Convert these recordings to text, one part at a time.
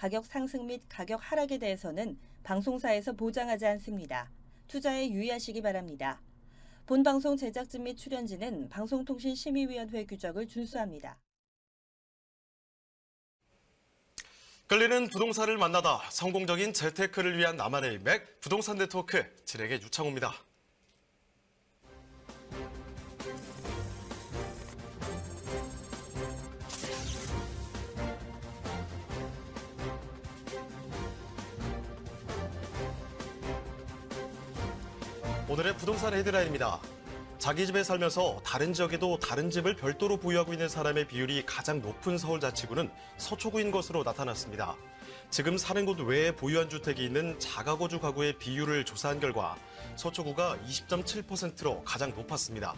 가격 상승 및 가격 하락에 대해서는 방송사에서 보장하지 않습니다. 투자에 유의하시기 바랍니다. 본 방송 제작진 및 출연진은 방송통신심의위원회 규정을 준수합니다. 끌리는 부동산을 만나다 성공적인 재테크를 위한 나만의 맥 부동산 네트워크 진행의 유창호입니다. 오늘의 부동산 헤드라인입니다. 자기 집에 살면서 다른 지역에도 다른 집을 별도로 보유하고 있는 사람의 비율이 가장 높은 서울자치구는 서초구인 것으로 나타났습니다. 지금 사는 곳 외에 보유한 주택이 있는 자가거주 가구의 비율을 조사한 결과 서초구가 20.7%로 가장 높았습니다.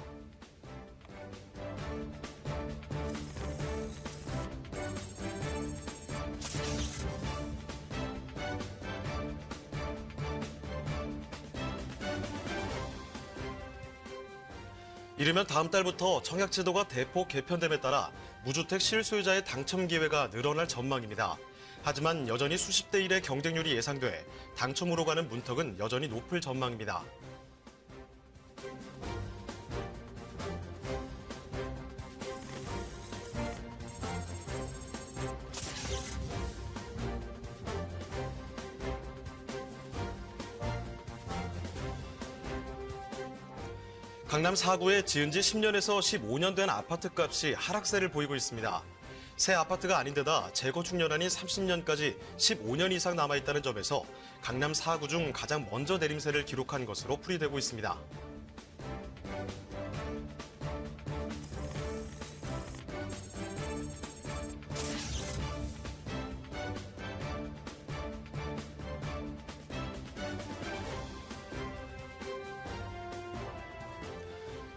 이르면 다음 달부터 청약제도가 대폭 개편됨에 따라 무주택 실소유자의 당첨 기회가 늘어날 전망입니다. 하지만 여전히 수십 대 1의 경쟁률이 예상돼 당첨으로 가는 문턱은 여전히 높을 전망입니다. 강남 4구에 지은 지 10년에서 15년 된 아파트값이 하락세를 보이고 있습니다. 새 아파트가 아닌 데다 재건축 연한이 30년까지 15년 이상 남아있다는 점에서 강남 4구 중 가장 먼저 내림세를 기록한 것으로 풀이되고 있습니다.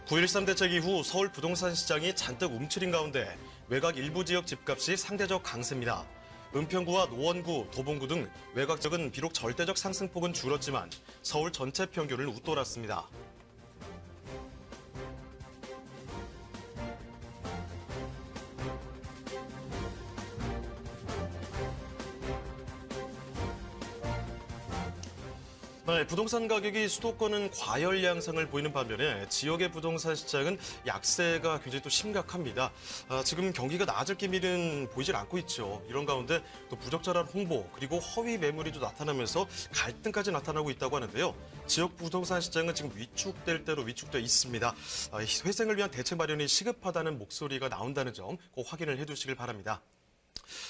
(9.13) 대책 이후 서울 부동산 시장이 잔뜩 움츠린 가운데 외곽 일부 지역 집값이 상대적 강세입니다. 은평구와 노원구, 도봉구 등 외곽 지역은 비록 절대적 상승폭은 줄었지만 서울 전체 평균을 웃돌았습니다. 네, 부동산 가격이 수도권은 과열 양상을 보이는 반면에 지역의 부동산 시장은 약세가 굉장히 또 심각합니다. 지금 경기가 나아질 기미는 보이질 않고 있죠. 이런 가운데 또 부적절한 홍보 그리고 허위 매물이 또 나타나면서 갈등까지 나타나고 있다고 하는데요. 지역 부동산 시장은 지금 위축될 대로 위축되어 있습니다. 회생을 위한 대책 마련이 시급하다는 목소리가 나온다는 점 꼭 확인을 해두시길 바랍니다.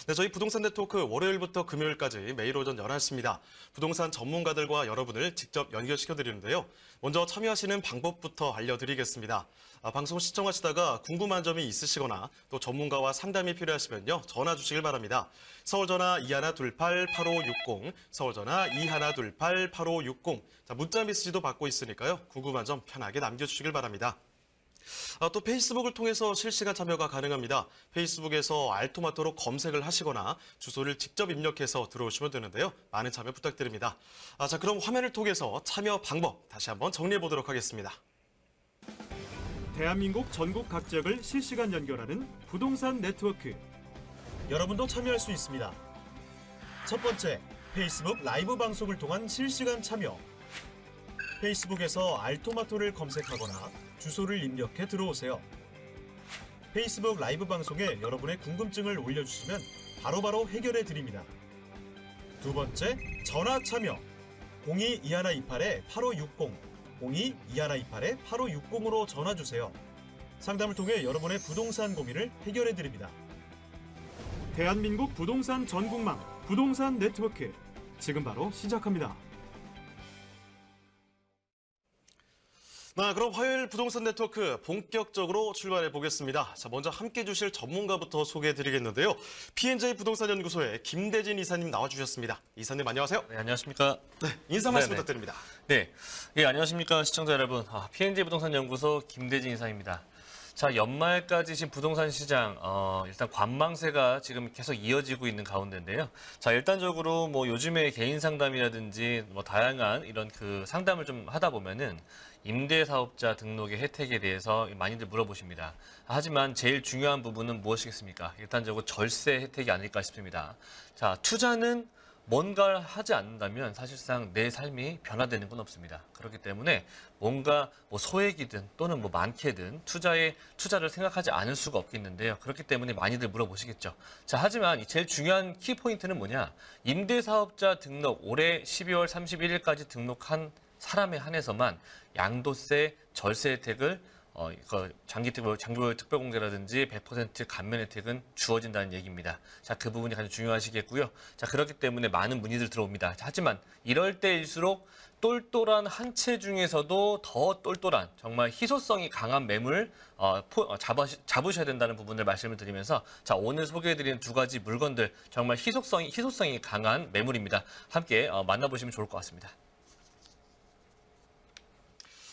네, 저희 부동산 네트워크 월요일부터 금요일까지 매일 오전 11시입니다. 부동산 전문가들과 여러분을 직접 연결시켜드리는데요. 먼저 참여하시는 방법부터 알려드리겠습니다. 방송 시청하시다가 궁금한 점이 있으시거나 또 전문가와 상담이 필요하시면요. 전화 주시길 바랍니다. 서울전화 2128-8560, 서울전화 2128-8560. 문자 메시지도 받고 있으니까요. 궁금한 점 편하게 남겨주시길 바랍니다. 또 페이스북을 통해서 실시간 참여가 가능합니다. 페이스북에서 알토마토로 검색을 하시거나 주소를 직접 입력해서 들어오시면 되는데요. 많은 참여 부탁드립니다. 자, 그럼 화면을 통해서 참여 방법 다시 한번 정리해 보도록 하겠습니다. 대한민국 전국 각 지역을 실시간 연결하는 부동산 네트워크. 여러분도 참여할 수 있습니다. 첫 번째, 페이스북 라이브 방송을 통한 실시간 참여. 페이스북에서 알토마토를 검색하거나 주소를 입력해 들어오세요. 페이스북 라이브 방송에 여러분의 궁금증을 올려주시면 바로바로 해결해 드립니다. 두 번째, 전화 참여. 02-2128-8560, 02-2128-8560으로 전화 주세요. 상담을 통해 여러분의 부동산 고민을 해결해 드립니다. 대한민국 부동산 전국망 부동산 네트워크. 지금 바로 시작합니다. 그럼 화요일 부동산 네트워크 본격적으로 출발해 보겠습니다. 자, 먼저 함께 주실 전문가부터 소개해 드리겠는데요. P&J 부동산 연구소의 김대진 이사님 나와주셨습니다. 이사님 안녕하세요. 네, 안녕하십니까. 네, 인사 말씀 부탁드립니다. 네, 안녕하십니까 시청자 여러분. P&J 부동산 연구소 김대진 이사입니다. 자, 연말까지 지금 부동산 시장, 일단 관망세가 지금 계속 이어지고 있는 가운데인데요. 자, 일단적으로 뭐 요즘에 개인 상담이라든지 뭐 다양한 이런 그 상담을 좀 하다 보면은 임대사업자 등록의 혜택에 대해서 많이들 물어보십니다. 하지만 제일 중요한 부분은 무엇이겠습니까? 일단적으로 절세 혜택이 아닐까 싶습니다. 자, 투자는 뭔가를 하지 않는다면 사실상 내 삶이 변화되는 건 없습니다. 그렇기 때문에 뭔가 뭐 소액이든 또는 뭐 많게든 투자를 생각하지 않을 수가 없겠는데요. 그렇기 때문에 많이들 물어보시겠죠. 자, 하지만 제일 중요한 키포인트는 뭐냐? 임대사업자 등록 올해 12월 31일까지 등록한 사람에 한해서만 양도세, 절세 혜택을 장기별 특별공제라든지 100% 감면 혜택은 주어진다는 얘기입니다. 자, 그 부분이 가장 중요하시겠고요. 자, 그렇기 때문에 많은 문의들 들어옵니다. 자, 하지만 이럴 때일수록 똘똘한 한 채 중에서도 더 똘똘한 정말 희소성이 강한 매물 잡으셔야 된다는 부분을 말씀을 드리면서 자, 오늘 소개해드리는 두 가지 물건들 정말 희소성이 강한 매물입니다. 함께 만나보시면 좋을 것 같습니다.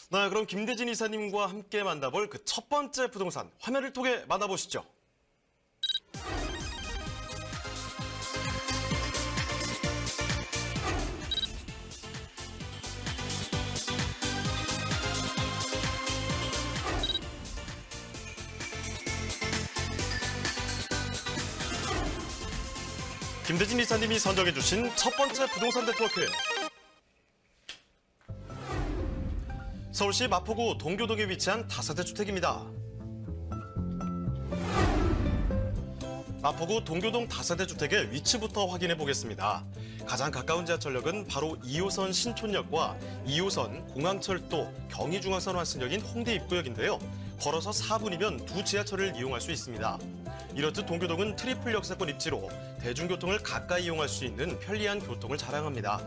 네, 그럼 김대진 이사님과 함께 만나볼 그 첫 번째 부동산 화면을 통해 만나보시죠. 김대진 이사님이 선정해 주신 첫 번째 부동산 네트워크. 서울시 마포구 동교동에 위치한 다세대 주택입니다. 마포구 동교동 다세대 주택의 위치부터 확인해 보겠습니다. 가장 가까운 지하철역은 바로 2호선 신촌역과 2호선 공항철도 경의중앙선 환승역인 홍대 입구역인데요. 걸어서 4분이면 두 지하철을 이용할 수 있습니다. 이렇듯 동교동은 트리플 역세권 입지로 대중교통을 가까이 이용할 수 있는 편리한 교통을 자랑합니다.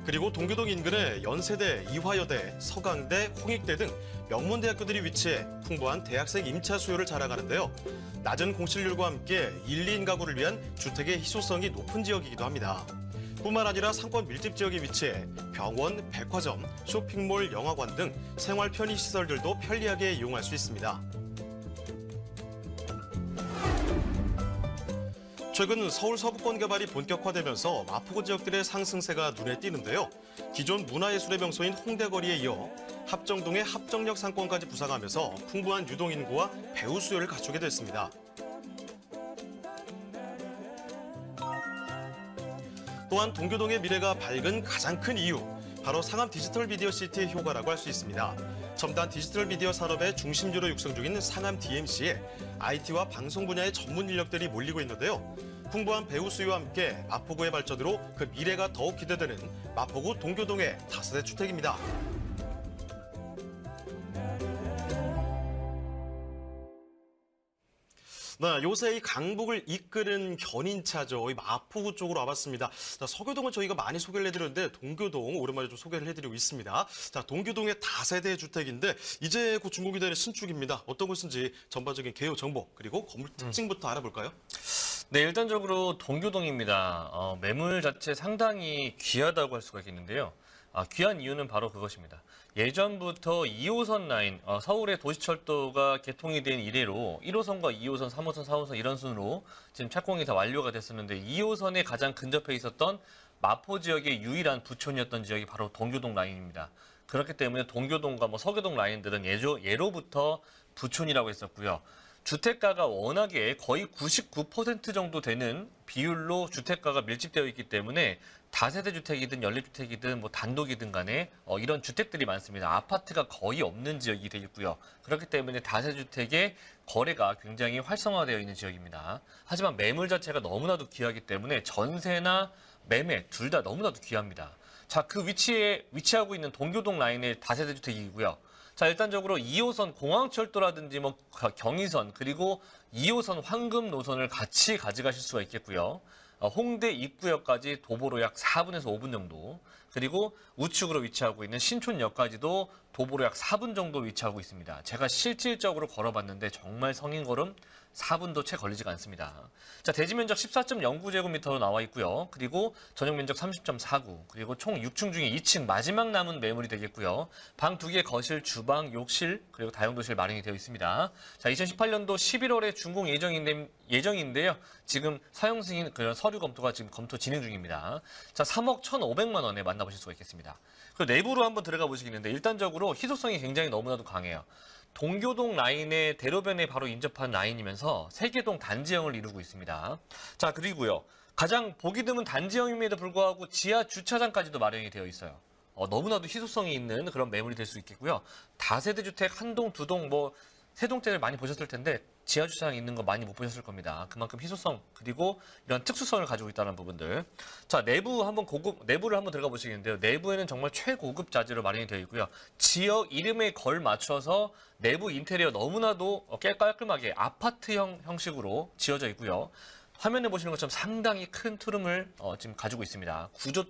그리고 동교동 인근에 연세대, 이화여대, 서강대, 홍익대 등 명문대학교들이 위치해 풍부한 대학생 임차 수요를 자랑하는데요. 낮은 공실률과 함께 1, 2인 가구를 위한 주택의 희소성이 높은 지역이기도 합니다. 뿐만 아니라 상권 밀집 지역에 위치해 병원, 백화점, 쇼핑몰, 영화관 등 생활 편의 시설들도 편리하게 이용할 수 있습니다. 최근 서울 서부권 개발이 본격화되면서 마포구 지역들의 상승세가 눈에 띄는데요. 기존 문화예술의 명소인 홍대거리에 이어 합정동의 합정역 상권까지 부상하면서 풍부한 유동인구와 배우 수요를 갖추게 됐습니다. 또한 동교동의 미래가 밝은 가장 큰 이유, 바로 상암 디지털 미디어 시티의 효과라고 할 수 있습니다. 첨단 디지털 미디어 산업의 중심지로 육성 중인 상암 DMC에 IT와 방송 분야의 전문 인력들이 몰리고 있는데요. 풍부한 배우 수요와 함께 마포구의 발전으로 그 미래가 더욱 기대되는 마포구 동교동의 다세대 주택입니다. 네, 요새 이 강북을 이끄는 견인차죠. 이 마포구 쪽으로 와봤습니다. 자, 서교동은 저희가 많이 소개를 해드렸는데 동교동 오랜만에 좀 소개를 해드리고 있습니다. 자, 동교동의 다세대 주택인데 이제 곧 준공이 되는 신축입니다. 어떤 곳인지 전반적인 개요 정보 그리고 건물 특징부터 알아볼까요? 네, 일단적으로 동교동입니다. 매물 자체 상당히 귀하다고 할 수가 있겠는데요. 귀한 이유는 바로 그것입니다. 예전부터 2호선 라인, 서울의 도시철도가 개통이 된 이래로 1호선과 2호선, 3호선, 4호선 이런 순으로 지금 착공이 다 완료가 됐었는데 2호선에 가장 근접해 있었던 마포 지역의 유일한 부촌이었던 지역이 바로 동교동 라인입니다. 그렇기 때문에 동교동과 뭐 서교동 라인들은 예로부터 부촌이라고 했었고요. 주택가가 워낙에 거의 99% 정도 되는 비율로 주택가가 밀집되어 있기 때문에 다세대 주택이든 연립주택이든 뭐 단독이든 간에 이런 주택들이 많습니다. 아파트가 거의 없는 지역이 되겠고요. 그렇기 때문에 다세주택의 거래가 굉장히 활성화되어 있는 지역입니다. 하지만 매물 자체가 너무나도 귀하기 때문에 전세나 매매 둘 다 너무나도 귀합니다. 자, 그 위치에 위치하고 있는 동교동 라인의 다세대 주택이고요. 자, 일단적으로 2호선 공항철도라든지 뭐 경의선 그리고 2호선 황금 노선을 같이 가져가실 수가 있겠고요. 홍대 입구역까지 도보로 약 4분에서 5분 정도, 그리고 우측으로 위치하고 있는 신촌역까지도 도보로 약 4분 정도 위치하고 있습니다. 제가 실질적으로 걸어봤는데 정말 성인 걸음 4분도 채 걸리지가 않습니다. 자, 대지 면적 14.09제곱미터로 나와 있고요. 그리고 전용 면적 30.49, 그리고 총 6층 중에 2층 마지막 남은 매물이 되겠고요. 방 2개, 거실, 주방, 욕실, 그리고 다용도실 마련이 되어 있습니다. 자, 2018년도 11월에 준공 예정인데요. 지금 사용 승인 그런 서류 검토가 지금 검토 진행 중입니다. 자, 3억 1,500만 원에 만나보실 수가 있겠습니다. 그리고 내부로 한번 들어가 보시겠는데 일단적으로 희소성이 굉장히 너무나도 강해요. 동교동 라인의 대로변에 바로 인접한 라인이면서 세계동 단지형을 이루고 있습니다. 자, 그리고요. 가장 보기 드문 단지형임에도 불구하고 지하 주차장까지도 마련이 되어 있어요. 너무나도 희소성이 있는 그런 매물이 될 수 있겠고요. 다세대 주택 한 동, 두 동, 뭐 세 동째를 많이 보셨을 텐데 지하 주차장이 있는 거 많이 못 보셨을 겁니다. 그만큼 희소성 그리고 이런 특수성을 가지고 있다는 부분들. 자, 내부를 한번 들어가 보시겠는데요. 내부에는 정말 최고급 자재로 마련이 되어 있고요. 지역 이름에 걸맞춰서 내부 인테리어 너무나도 깔끔하게 아파트형 형식으로 지어져 있고요. 화면에 보시는 것처럼 상당히 큰 트름을 지금 가지고 있습니다. 구조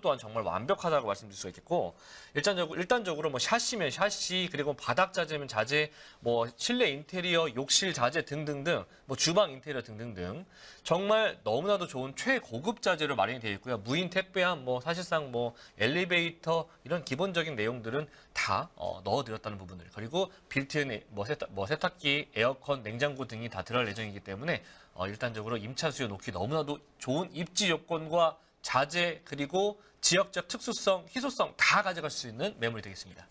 또한 정말 완벽하다고 말씀드릴 수가 있겠고, 일단적으로 뭐 샤시면 샤시, 그리고 바닥 자재면 자재, 뭐 실내 인테리어, 욕실 자재 등등등, 뭐 주방 인테리어 등등등 정말 너무나도 좋은 최고급 자재로 마련이 되어 있고요. 무인 택배함, 뭐 사실상 뭐 엘리베이터 이런 기본적인 내용들은 다 넣어드렸다는 부분들, 그리고 빌트인 뭐 세탁기, 에어컨, 냉장고 등이 다 들어갈 예정이기 때문에 일단적으로 임차 수요 놓기 너무나도 좋은 입지 요건과 자재 그리고 지역적 특수성, 희소성 다 가져갈 수 있는 매물이 되겠습니다.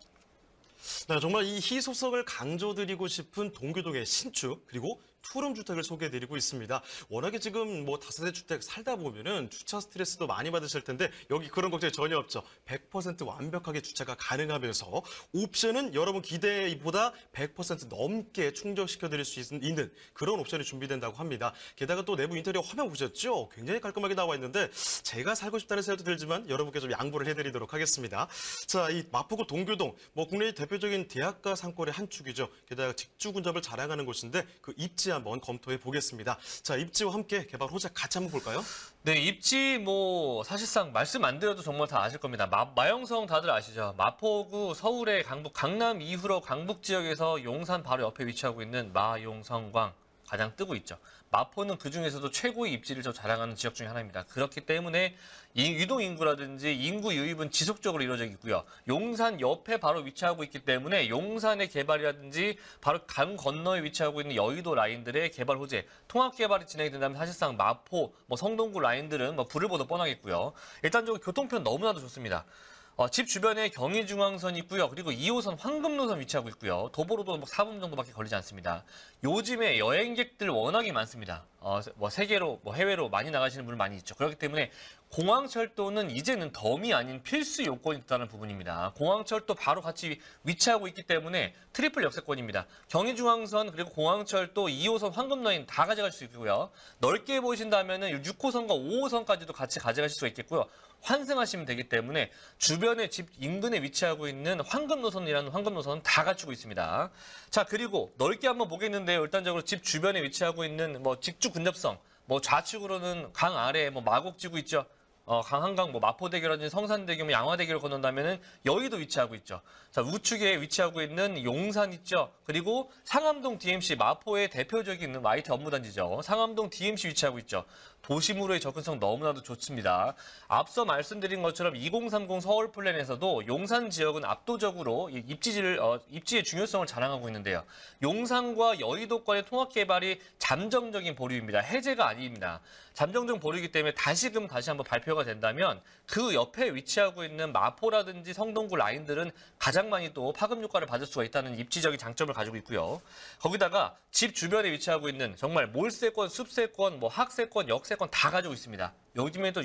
네, 정말 이 희소성을 강조드리고 싶은 동교동의 신축 그리고 투룸 주택을 소개해드리고 있습니다. 워낙에 지금 뭐 다세대 주택 살다 보면은 주차 스트레스도 많이 받으실 텐데 여기 그런 걱정이 전혀 없죠. 100% 완벽하게 주차가 가능하면서 옵션은 여러분 기대보다 100% 넘게 충족시켜드릴 수 있는 그런 옵션이 준비된다고 합니다. 게다가 또 내부 인테리어 화면 보셨죠? 굉장히 깔끔하게 나와 있는데 제가 살고 싶다는 생각도 들지만 여러분께 좀 양보를 해드리도록 하겠습니다. 자, 이 마포구 동교동 뭐 국내의 대표적인 대학가 상권의 한 축이죠. 게다가 직주 근접을 자랑하는 곳인데 그 입지 한번 검토해 보겠습니다. 자, 입지와 함께 개발 호재 같이 한번 볼까요? 네, 입지 뭐 사실상 말씀 안 드려도 정말 다 아실 겁니다. 마영성 다들 아시죠? 마포구 서울의 강남 이후로 강북 지역에서 용산 바로 옆에 위치하고 있는 마용성광 가장 뜨고 있죠. 마포는 그중에서도 최고의 입지를 자랑하는 지역 중에 하나입니다. 그렇기 때문에 유동 인구라든지 인구 유입은 지속적으로 이루어져 있고요. 용산 옆에 바로 위치하고 있기 때문에 용산의 개발이라든지 바로 강 건너에 위치하고 있는 여의도 라인들의 개발 호재, 통합 개발이 진행이 된다면 사실상 마포, 뭐 성동구 라인들은 뭐 불을 보듯 뻔하겠고요. 일단적으로 교통편 너무나도 좋습니다. 집 주변에 경의중앙선이 있고요. 그리고 2호선 황금노선 위치하고 있고요. 도보로도 뭐 4분 정도밖에 걸리지 않습니다. 요즘에 여행객들 워낙에 많습니다. 뭐 세계로, 뭐 해외로 많이 나가시는 분들 많이 있죠. 그렇기 때문에 공항철도는 이제는 덤이 아닌 필수 요건이 있다는 부분입니다. 공항철도 바로 같이 위치하고 있기 때문에 트리플 역세권입니다. 경의중앙선 그리고 공항철도 2호선 황금라인 다 가져갈 수 있고요. 넓게 보신다면은 6호선과 5호선까지도 같이 가져가실 수가 있겠고요. 환승하시면 되기 때문에 주변에 집 인근에 위치하고 있는 황금노선이라는 황금노선은 다 갖추고 있습니다. 자, 그리고 넓게 한번 보겠는데요. 일단적으로 집 주변에 위치하고 있는 뭐 직주 근접성, 뭐 좌측으로는 강 아래 뭐 마곡지구 있죠. 강 한강, 뭐 마포대교라든지 성산대교, 뭐 양화대교를 건넌다면은 여의도 위치하고 있죠. 자, 우측에 위치하고 있는 용산 있죠. 그리고 상암동 DMC, 마포의 대표적인 IT 업무단지죠. 상암동 DMC 위치하고 있죠. 도심으로의 접근성 너무나도 좋습니다. 앞서 말씀드린 것처럼 2030 서울 플랜에서도 용산 지역은 압도적으로 입지의 중요성을 자랑하고 있는데요. 용산과 여의도권의 통합 개발이 잠정적인 보류입니다. 해제가 아닙니다. 잠정적 보류이기 때문에 다시 한번 발표가 된다면 그 옆에 위치하고 있는 마포라든지 성동구 라인들은 가장 많이 또 파급 효과를 받을 수가 있다는 입지적인 장점을 가지고 있고요. 거기다가 집 주변에 위치하고 있는 정말 몰세권, 숲세권, 뭐 학세권, 역세권 다 가지고 있습니다. 요즘에 또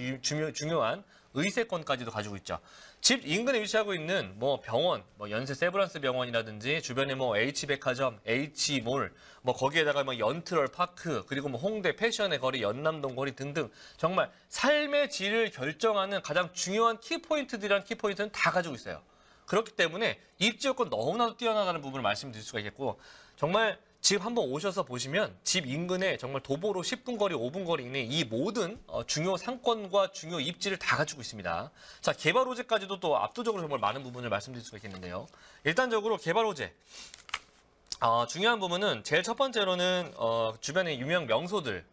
중요한 의세권까지도 가지고 있죠. 집 인근에 위치하고 있는 뭐 병원, 뭐 연세 세브란스 병원이라든지 주변에 뭐 H백화점, H몰, 뭐 거기에다가 뭐 연트럴 파크, 그리고 뭐 홍대 패션의 거리, 연남동 거리 등등 정말 삶의 질을 결정하는 가장 중요한 키포인트들이란 키포인트는 다 가지고 있어요. 그렇기 때문에 입지 요건 너무나도 뛰어나다는 부분을 말씀드릴 수가 있겠고, 정말 집 한번 오셔서 보시면 집 인근에 정말 도보로 10분 거리, 5분 거리 이내 이 모든 중요 상권과 중요 입지를 다 가지고 있습니다. 자, 개발 호재까지도 또 압도적으로 정말 많은 부분을 말씀드릴 수가 있겠는데요. 일단적으로 개발 호재. 중요한 부분은 제일 첫 번째로는 주변의 유명 명소들,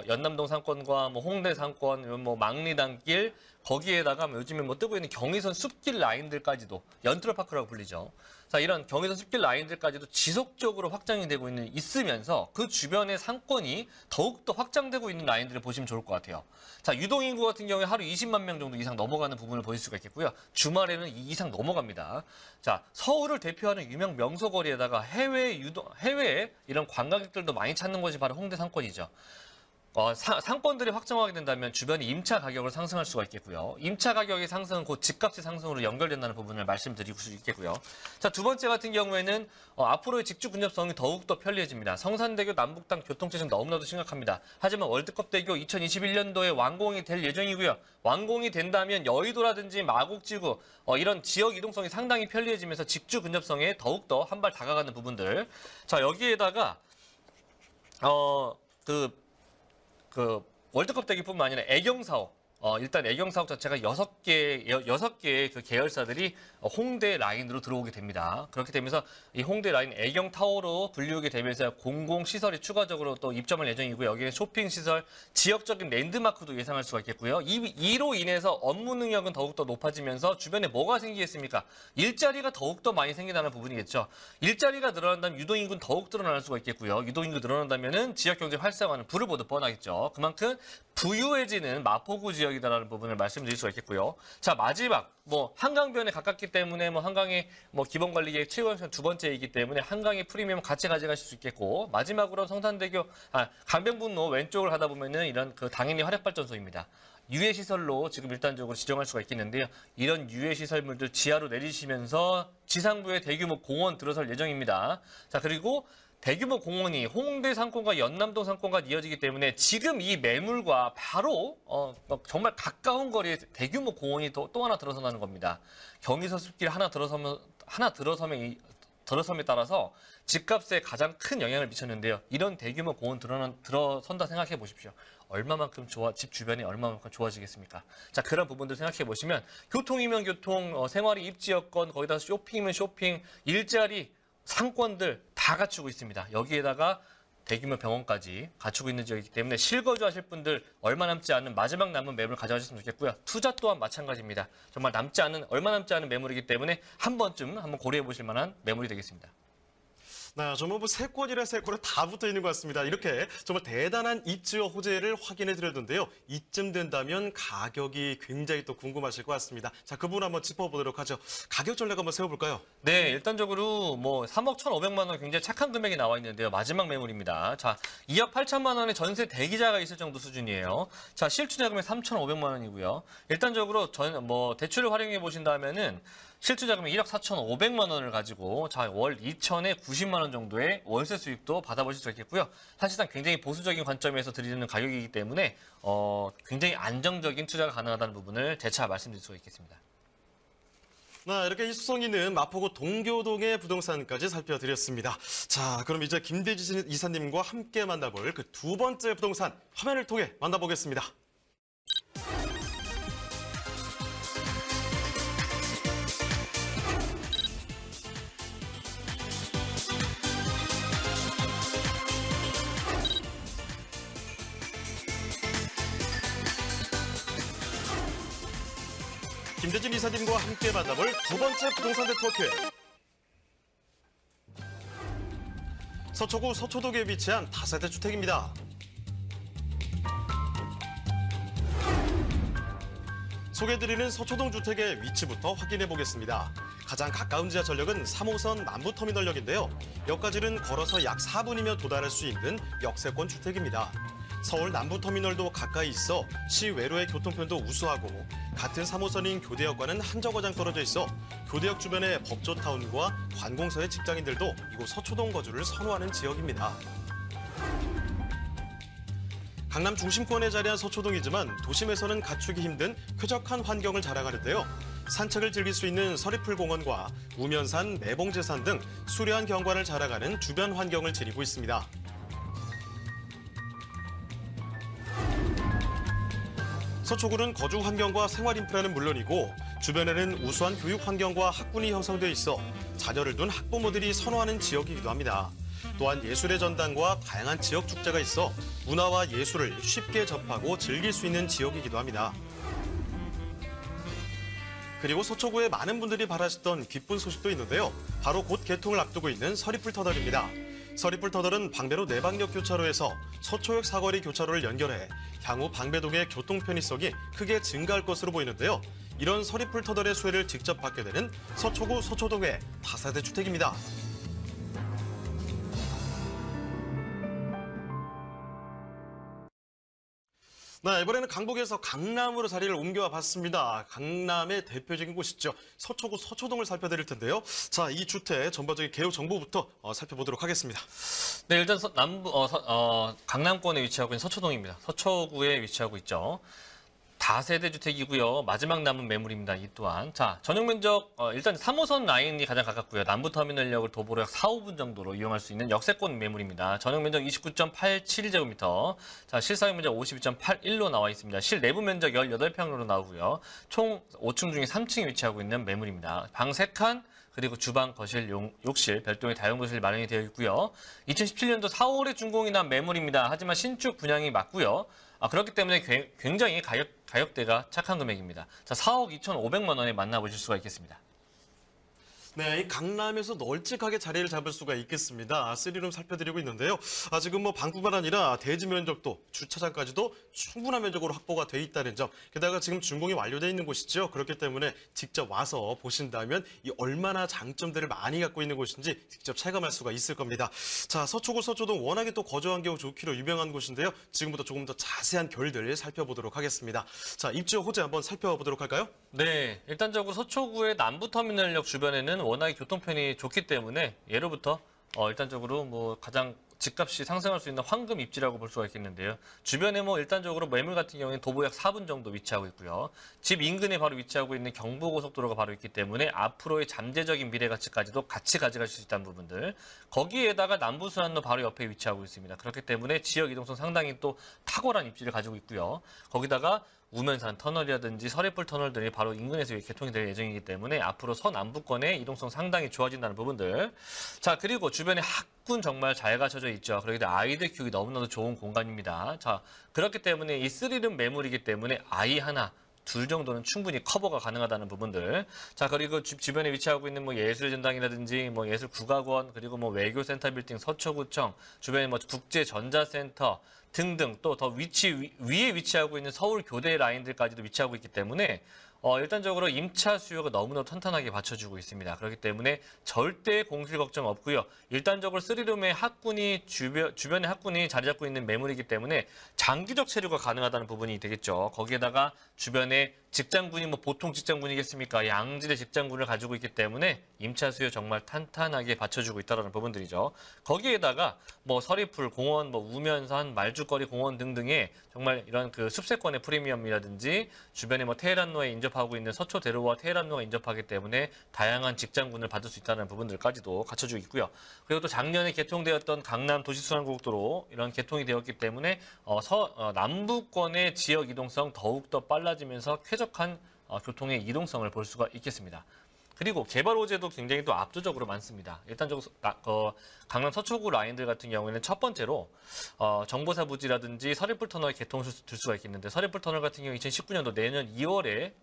연남동 상권과 뭐 홍대 상권, 뭐 망리단길 거기에다가 뭐 요즘에 뭐 뜨고 있는 경의선 숲길 라인들까지도 연트럴파크라고 불리죠. 자, 이런 경의선 숲길 라인들까지도 지속적으로 확장이 되고 있으면서 그 주변의 상권이 더욱더 확장되고 있는 라인들을 보시면 좋을 것 같아요. 자, 유동인구 같은 경우에 하루 20만 명 정도 이상 넘어가는 부분을 보실 수가 있겠고요. 주말에는 이 이상 넘어갑니다. 자, 서울을 대표하는 유명 명소거리에다가 해외에 이런 관광객들도 많이 찾는 곳이 바로 홍대 상권이죠. 상권들이 확정하게 된다면 주변이 임차 가격을 상승할 수가 있겠고요. 임차 가격의 상승은 곧 집값의 상승으로 연결된다는 부분을 말씀드리고 수 있겠고요. 자, 두 번째 같은 경우에는 앞으로의 직주 근접성이 더욱더 편리해집니다. 성산대교 남북당 교통체증 너무나도 심각합니다. 하지만 월드컵대교 2021년도에 완공이 될 예정이고요. 완공이 된다면 여의도라든지 마곡지구 이런 지역 이동성이 상당히 편리해지면서 직주 근접성에 더욱더 한 발 다가가는 부분들. 자, 여기에다가 월드컵 대기뿐만 아니라 애경 사업. 일단 애경 사업 자체가 6개의 그 계열사들이 홍대 라인으로 들어오게 됩니다. 그렇게 되면서 이 홍대 라인 애경 타워로 불리우게 되면서 공공시설이 추가적으로 또 입점할 예정이고요. 여기에 쇼핑시설, 지역적인 랜드마크도 예상할 수가 있겠고요. 이로 인해서 업무 능력은 더욱더 높아지면서 주변에 뭐가 생기겠습니까? 일자리가 더욱더 많이 생긴다는 부분이겠죠. 일자리가 늘어난다면 유동인구는 더욱 늘어날 수가 있겠고요. 유동인구 늘어난다면 지역경제 활성화는 불을 보듯 뻔하겠죠. 그만큼 부유해지는 마포구 지역이다라는 부분을 말씀드릴 수가 있겠고요. 자, 마지막 한강변에 가깝기 때문에 한강의 기본관리 계획 7권편 두 번째이기 때문에 한강의 프리미엄 같이 가져가실 수 있겠고, 마지막으로 성산대교 강변북로 왼쪽을 가다 보면은 이런 당연히 화력발전소입니다. 유해시설로 지금 일단적으로 지정할 수가 있겠는데요. 이런 유해시설물들 지하로 내리시면서 지상부에 대규모 공원 들어설 예정입니다. 자, 그리고 대규모 공원이 홍대 상권과 연남동 상권과 이어지기 때문에 지금 이 매물과 바로 정말 가까운 거리에 대규모 공원이 또 하나 들어선다는 겁니다. 경의선 숲길 하나 들어섬에 따라서 집값에 가장 큰 영향을 미쳤는데요. 이런 대규모 공원 들어선다 생각해 보십시오. 얼마만큼 집 주변이 얼마만큼 좋아지겠습니까? 자, 그런 부분들 생각해 보시면 교통이면 교통, 생활이 입지여건, 거기다 쇼핑이면 쇼핑, 일자리, 상권들 다 갖추고 있습니다. 여기에다가 대규모 병원까지 갖추고 있는 지역이기 때문에 실거주하실 분들 얼마 남지 않은 마지막 남은 매물 가져가셨으면 좋겠고요. 투자 또한 마찬가지입니다. 정말 얼마 남지 않은 매물이기 때문에 한번 고려해 보실 만한 매물이 되겠습니다. 정말 세권이라 세권은 다 붙어 있는 것 같습니다. 이렇게 정말 대단한 입지와 호재를 확인해 드렸는데요. 이쯤 된다면 가격이 굉장히 또 궁금하실 것 같습니다. 자, 그 부분 한번 짚어보도록 하죠. 가격 전략 한번 세워볼까요? 네, 일단적으로 3억 1,500만 원 굉장히 착한 금액이 나와 있는데요. 마지막 매물입니다. 자, 2억 8천만 원의 전세 대기자가 있을 정도 수준이에요. 자, 실투자 금액 3,500만 원이고요. 일단적으로 대출을 활용해 보신다면은 실투자금이 1억 4,500만 원을 가지고 월 2천에 90만 원 정도의 월세 수익도 받아보실 수 있겠고요. 사실상 굉장히 보수적인 관점에서 드리는 가격이기 때문에 굉장히 안정적인 투자가 가능하다는 부분을 재차 말씀드릴 수가 있겠습니다. 이렇게 이수성 있는 마포구 동교동의 부동산까지 살펴드렸습니다. 자, 그럼 이제 김대지 이사님과 함께 만나볼 그 두 번째 부동산 화면을 통해 만나보겠습니다. 김대진 이사님과 함께 만나볼 두 번째 부동산 네트워크. 서초구 서초동에 위치한 다세대 주택입니다. 소개해드리는 서초동 주택의 위치부터 확인해 보겠습니다. 가장 가까운 지하철역은 3호선 남부터미널역인데요. 역까지는 걸어서 약 4분이면 도달할 수 있는 역세권 주택입니다. 서울 남부터미널도 가까이 있어 시외로의 교통편도 우수하고 같은 3호선인 교대역과는 한 정거장 떨어져 있어 교대역 주변의 법조타운과 관공서의 직장인들도 이곳 서초동 거주를 선호하는 지역입니다. 강남 중심권에 자리한 서초동이지만 도심에서는 갖추기 힘든 쾌적한 환경을 자랑하는데요. 산책을 즐길 수 있는 서리풀공원과 우면산, 매봉제산 등 수려한 경관을 자랑하는 주변 환경을 지니고 있습니다. 서초구는 거주 환경과 생활 인프라는 물론이고 주변에는 우수한 교육 환경과 학군이 형성돼 있어 자녀를 둔 학부모들이 선호하는 지역이기도 합니다. 또한 예술의 전당과 다양한 지역 축제가 있어 문화와 예술을 쉽게 접하고 즐길 수 있는 지역이기도 합니다. 그리고 서초구에 많은 분들이 바라시던 기쁜 소식도 있는데요. 바로 곧 개통을 앞두고 있는 서리풀 터널입니다. 서리풀 터널은 방배로 내방역 교차로에서 서초역 사거리 교차로를 연결해 향후 방배동의 교통 편의성이 크게 증가할 것으로 보이는데요. 이런 서리풀 터널의 수혜를 직접 받게 되는 서초구 서초동의 다세대 주택입니다. 네, 이번에는 강북에서 강남으로 자리를 옮겨와 봤습니다. 강남의 대표적인 곳이죠. 서초구 서초동을 살펴드릴 텐데요. 자, 이 주택 전반적인 개요 정보부터 살펴보도록 하겠습니다. 네, 일단 강남권에 위치하고 있는 서초동입니다. 서초구에 위치하고 있죠. 다세대 주택이고요. 마지막 남은 매물입니다. 이 또한. 자, 전용 면적 일단 3호선 라인이 가장 가깝고요. 남부터미널역을 도보로 약 4, 5분 정도로 이용할 수 있는 역세권 매물입니다. 전용 면적 29.87제곱미터. 자, 실사용 면적 52.81로 나와 있습니다. 실내부 면적 18평으로 나오고요. 총 5층 중에 3층에 위치하고 있는 매물입니다. 방 3칸, 그리고 주방, 거실, 욕실, 별도의 다용도실 마련이 되어 있고요. 2017년도 4월에 준공이 난 매물입니다. 하지만 신축 분양이 맞고요. 그렇기 때문에 굉장히 가격대가 착한 금액입니다. 자, 4억 2,500만 원에 만나보실 수가 있겠습니다. 네, 이 강남에서 널찍하게 자리를 잡을 수가 있겠습니다. 3룸 살펴드리고 있는데요. 지금 방뿐만 아니라 대지 면적도 주차장까지도 충분한 면적으로 확보가 돼 있다는 점. 게다가 지금 준공이 완료돼 있는 곳이죠. 그렇기 때문에 직접 와서 보신다면 이 얼마나 장점들을 많이 갖고 있는 곳인지 직접 체감할 수가 있을 겁니다. 자, 서초구 서초동 워낙에 또 거주 환경 좋기로 유명한 곳인데요. 지금부터 조금 더 자세한 결들 살펴보도록 하겠습니다. 자, 입지 호재 한번 살펴보도록 할까요? 네, 일단적으로 서초구의 남부터미널역 주변에는 워낙에 교통편이 좋기 때문에 예로부터 일단적으로 가장 집값이 상승할 수 있는 황금 입지라고 볼 수가 있겠는데요. 주변에 일단적으로 매물 같은 경우에는 도보 약 4분 정도 위치하고 있고요. 집 인근에 바로 위치하고 있는 경부고속도로가 바로 있기 때문에 앞으로의 잠재적인 미래 가치까지도 같이 가져가실 수 있다는 부분들. 거기에다가 남부순환로 바로 옆에 위치하고 있습니다. 그렇기 때문에 지역 이동성 상당히 또 탁월한 입지를 가지고 있고요. 거기다가 우면산 터널이라든지 서리풀 터널들이 바로 인근에서 개통이 될 예정이기 때문에 앞으로 서남부권의 이동성 상당히 좋아진다는 부분들. 자, 그리고 주변에 학군 정말 잘 갖춰져 있죠. 그렇기 때문에 아이들 키우기 너무나도 좋은 공간입니다. 자, 그렇기 때문에 이 3룸 매물이기 때문에 아이 하나, 둘 정도는 충분히 커버가 가능하다는 부분들. 자, 그리고 주변에 위치하고 있는 예술전당이라든지 예술국악원, 그리고 외교센터 빌딩, 서초구청, 주변에 국제전자센터 등등 또 더 위에 위치하고 있는 서울 교대 라인들까지도 위치하고 있기 때문에 일단적으로 임차 수요가 너무나 탄탄하게 받쳐주고 있습니다. 그렇기 때문에 절대 공실 걱정 없고요. 일단적으로 3룸의 학군이 주변에 학군이 자리 잡고 있는 매물이기 때문에 장기적 체류가 가능하다는 부분이 되겠죠. 거기에다가 주변에 직장군이 보통 직장군이겠습니까? 양질의 직장군을 가지고 있기 때문에 임차 수요 정말 탄탄하게 받쳐주고 있다는 부분들이죠. 거기에다가 서리풀 공원, 우면산, 말죽거리 공원 등등의 정말 이런 숲세권의 프리미엄이라든지 주변에 테헤란로에 인접하고 있는 서초대로와 테헤란로가 인접하기 때문에 다양한 직장군을 받을 수 있다는 부분들까지도 갖춰주고 있고요. 그리고 또 작년에 개통되었던 강남 도시순환고속도로 이런 개통이 되었기 때문에 남부권의 지역 이동성 더욱더 빨라지면서 쾌적한 교통의 이동성을 볼 수가 있겠습니다. 그리고 개발 호재도 굉장히 또 압도적으로 많습니다. 일단적으로 강남 서초구 라인들 같은 경우에는 첫 번째로 정보사 부지라든지 서리풀 터널 개통을 들 수가 있겠는데 서리풀 터널 같은 경우 2019년도 내년 2월에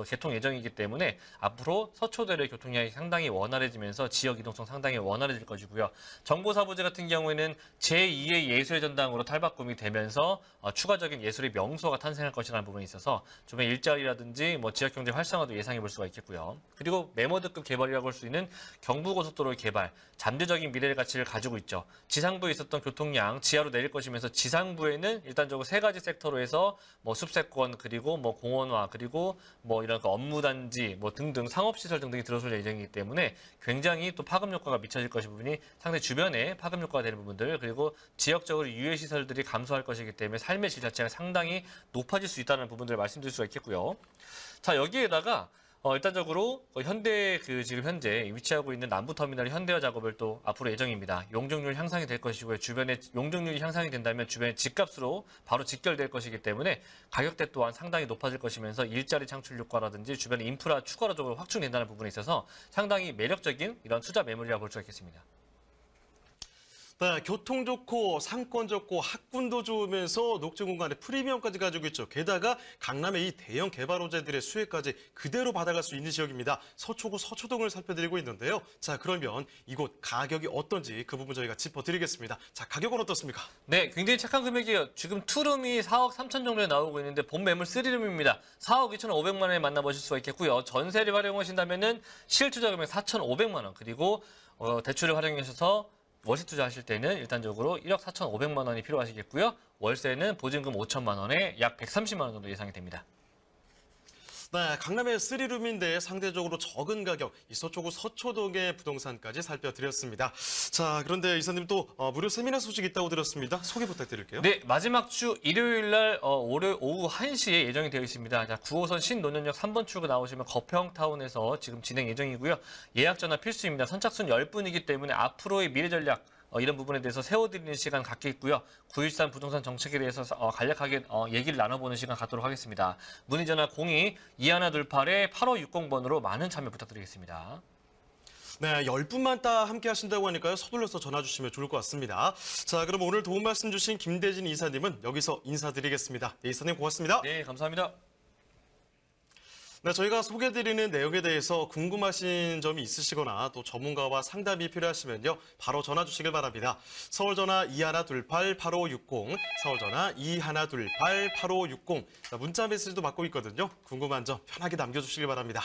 개통 예정이기 때문에 앞으로 서초대로의 교통량이 상당히 원활해지면서 지역 이동성 상당히 원활해질 것이고요. 정보사 부지 같은 경우에는 제2의 예술의 전당으로 탈바꿈이 되면서 추가적인 예술의 명소가 탄생할 것이라는 부분이 있어서 주변 일자리라든지 지역경제 활성화도 예상해 볼 수가 있겠고요. 그리고 메모드급 개발이라고 할 수 있는 경부고속도로의 개발, 잠재적인 미래의 가치를 가지고 있죠. 지상부에 있었던 교통량 지하로 내릴 것이면서 지상부에는 일단적으로 3가지 섹터로 해서 숲세권 그리고 공원화 그리고 이런 업무단지 등등 상업시설 등등이 들어설 예정이기 때문에 굉장히 또 파급 효과가 미쳐질 것이 부분이 상당히 주변에 파급 효과가 되는 부분들 그리고 지역적으로 유해 시설들이 감소할 것이기 때문에 삶의 질 자체가 상당히 높아질 수 있다는 부분들을 말씀드릴 수가 있겠고요. 자, 여기에다가 일단적으로 현대 지금 현재 위치하고 있는 남부 터미널 현대화 작업을 또 앞으로 예정입니다. 용적률 향상이 될 것이고요. 주변에 용적률이 향상이 된다면 주변의 집값으로 바로 직결될 것이기 때문에 가격대 또한 상당히 높아질 것이면서 일자리 창출 효과라든지 주변의 인프라 추가적으로 확충된다는 부분에 있어서 상당히 매력적인 이런 투자 매물이라고 볼 수가 있겠습니다. 네, 교통 좋고 상권 좋고 학군도 좋으면서 녹지 공간에 프리미엄까지 가지고 있죠. 게다가 강남의 이 대형 개발 호재들의 수혜까지 그대로 받아갈 수 있는 지역입니다. 서초구 서초동을 살펴드리고 있는데요. 자, 그러면 이곳 가격이 어떤지 그 부분 저희가 짚어드리겠습니다. 자, 가격은 어떻습니까? 네, 굉장히 착한 금액이에요. 지금 투룸이 4억 3천 정도에 나오고 있는데 본 매물 3룸입니다. 4억 2,500만 원에 만나보실 수가 있겠고요. 전세를 활용하신다면은 실투자 금액 4,500만 원 그리고 대출을 활용하셔서 월세 투자하실 때는 일단적으로 1억 4,500만 원이 필요하시겠고요. 월세는 보증금 5천만 원에 약 130만 원 정도 예상이 됩니다. 네, 강남의 3룸인데 상대적으로 적은 가격, 이 서초구 서초동의 부동산까지 살펴드렸습니다. 자, 그런데 이사님 또 무료 세미나 소식이 있다고 들었습니다. 소개 부탁드릴게요. 네, 마지막 주 일요일 날 오후 1시에 예정이 되어 있습니다. 자, 9호선 신논현역 3번 출구 나오시면 거평타운에서 지금 진행 예정이고요. 예약 전화 필수입니다. 선착순 10분이기 때문에 앞으로의 미래 전략 이런 부분에 대해서 세워드리는 시간 갖겠고요. 9.13 부동산 정책에 대해서 간략하게 얘기를 나눠보는 시간 갖도록 하겠습니다. 문의 전화 02-2128-8560번으로 많은 참여 부탁드리겠습니다. 네, 10분만 딱 함께 하신다고 하니까요. 서둘러서 전화 주시면 좋을 것 같습니다. 자, 그럼 오늘 도움 말씀 주신 김대진 이사님은 여기서 인사드리겠습니다. 네, 이사님 고맙습니다. 네, 감사합니다. 네, 저희가 소개해드리는 내용에 대해서 궁금하신 점이 있으시거나 또 전문가와 상담이 필요하시면요. 바로 전화 주시길 바랍니다. 서울전화 2128-8560, 서울전화 2128-8560. 문자 메시지도 받고 있거든요. 궁금한 점 편하게 남겨주시길 바랍니다.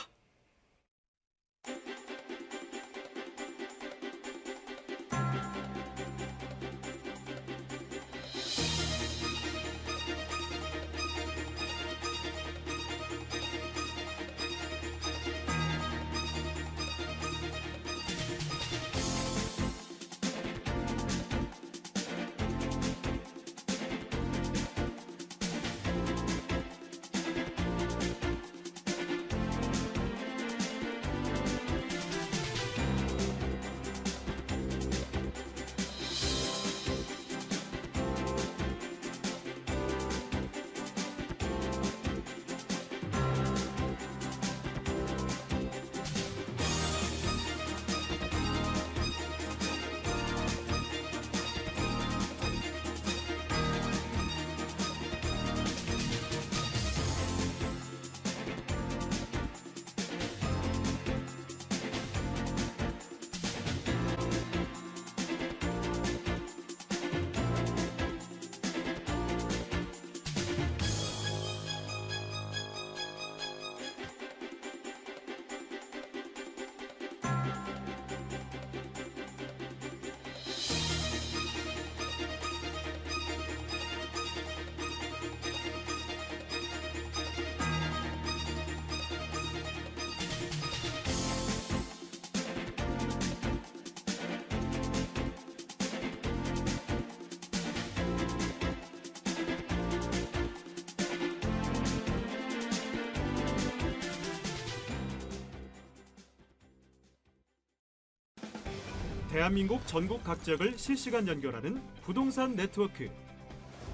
대한민국 전국 각 지역을 실시간 연결하는 부동산 네트워크.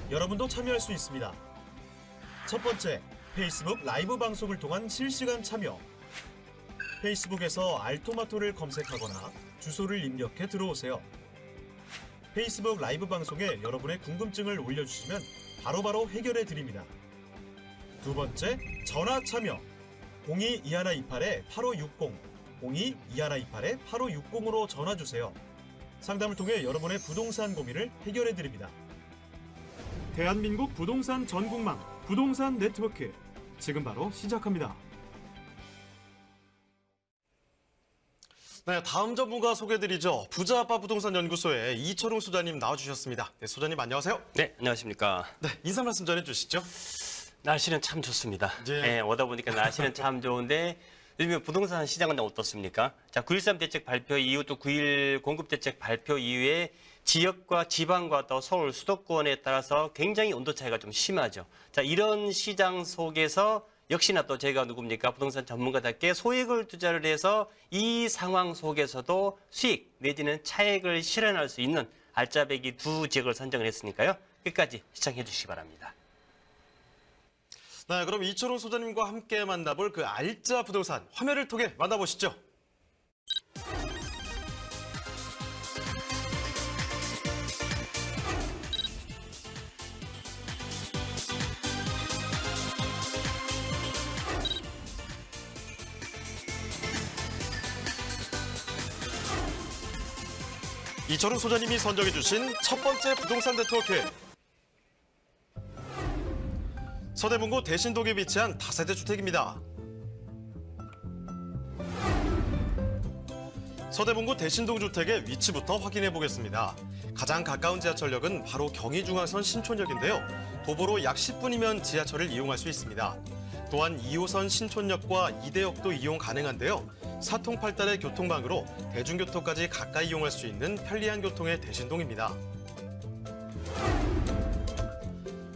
여러분도 참여할 수 있습니다. 첫 번째, 페이스북 라이브 방송을 통한 실시간 참여. 페이스북에서 알토마토를 검색하거나 주소를 입력해 들어오세요. 페이스북 라이브 방송에 여러분의 궁금증을 올려주시면 바로바로 해결해 드립니다. 두 번째, 전화 참여. 02-2128-8560, 02-2128-8560으로 전화 주세요. 상담을 통해 여러분의 부동산 고민을 해결해 드립니다. 대한민국 부동산 전국망 부동산 네트워크. 지금 바로 시작합니다. 네, 다음 전문가 소개드리죠. 부자아빠 부동산 연구소의 이철웅 소장님 나와주셨습니다. 네, 소장님 안녕하세요. 네, 안녕하십니까. 네, 인사 말씀 전해주시죠. 날씨는 참 좋습니다. 예. 네, 오다 보니까 날씨는 참 좋은데 요즘에 부동산 시장은 어떻습니까? 자, 9.13 대책 발표 이후 또 9.1 공급 대책 발표 이후에 지역과 지방과 또 서울 수도권에 따라서 굉장히 온도 차이가 좀 심하죠. 자, 이런 시장 속에서 역시나 또 저희가 누굽니까? 부동산 전문가답게 소액을 투자를 해서 이 상황 속에서도 수익 내지는 차익을 실현할 수 있는 알짜배기 두 지역을 선정을 했으니까요. 끝까지 시청해 주시기 바랍니다. 네, 그럼 이철훈 소장님과 함께 만나볼 그 알짜 부동산 화면을 통해 만나보시죠. 이철훈 소장님이 선정해 주신 첫 번째 부동산 네트워크. 서대문구 대신동에 위치한 다세대 주택입니다. 서대문구 대신동 주택의 위치부터 확인해 보겠습니다. 가장 가까운 지하철역은 바로 경의중앙선 신촌역인데요. 도보로 약 10분이면 지하철을 이용할 수 있습니다. 또한 2호선 신촌역과 이대역도 이용 가능한데요. 사통팔달의 교통망으로 대중교통까지 가까이 이용할 수 있는 편리한 교통의 대신동입니다.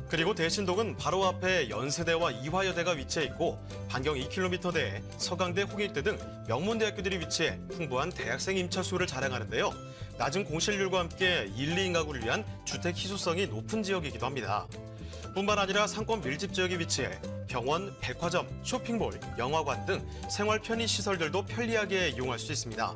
그리고 대신동은 바로 앞에 연세대와 이화여대가 위치해 있고 반경 2km 내에 서강대, 홍익대 등 명문대학교들이 위치해 풍부한 대학생 임차 수요를 자랑하는데요. 낮은 공실률과 함께 1, 2인 가구를 위한 주택 희소성이 높은 지역이기도 합니다. 뿐만 아니라 상권 밀집 지역에 위치해 병원, 백화점, 쇼핑몰, 영화관 등 생활 편의 시설들도 편리하게 이용할 수 있습니다.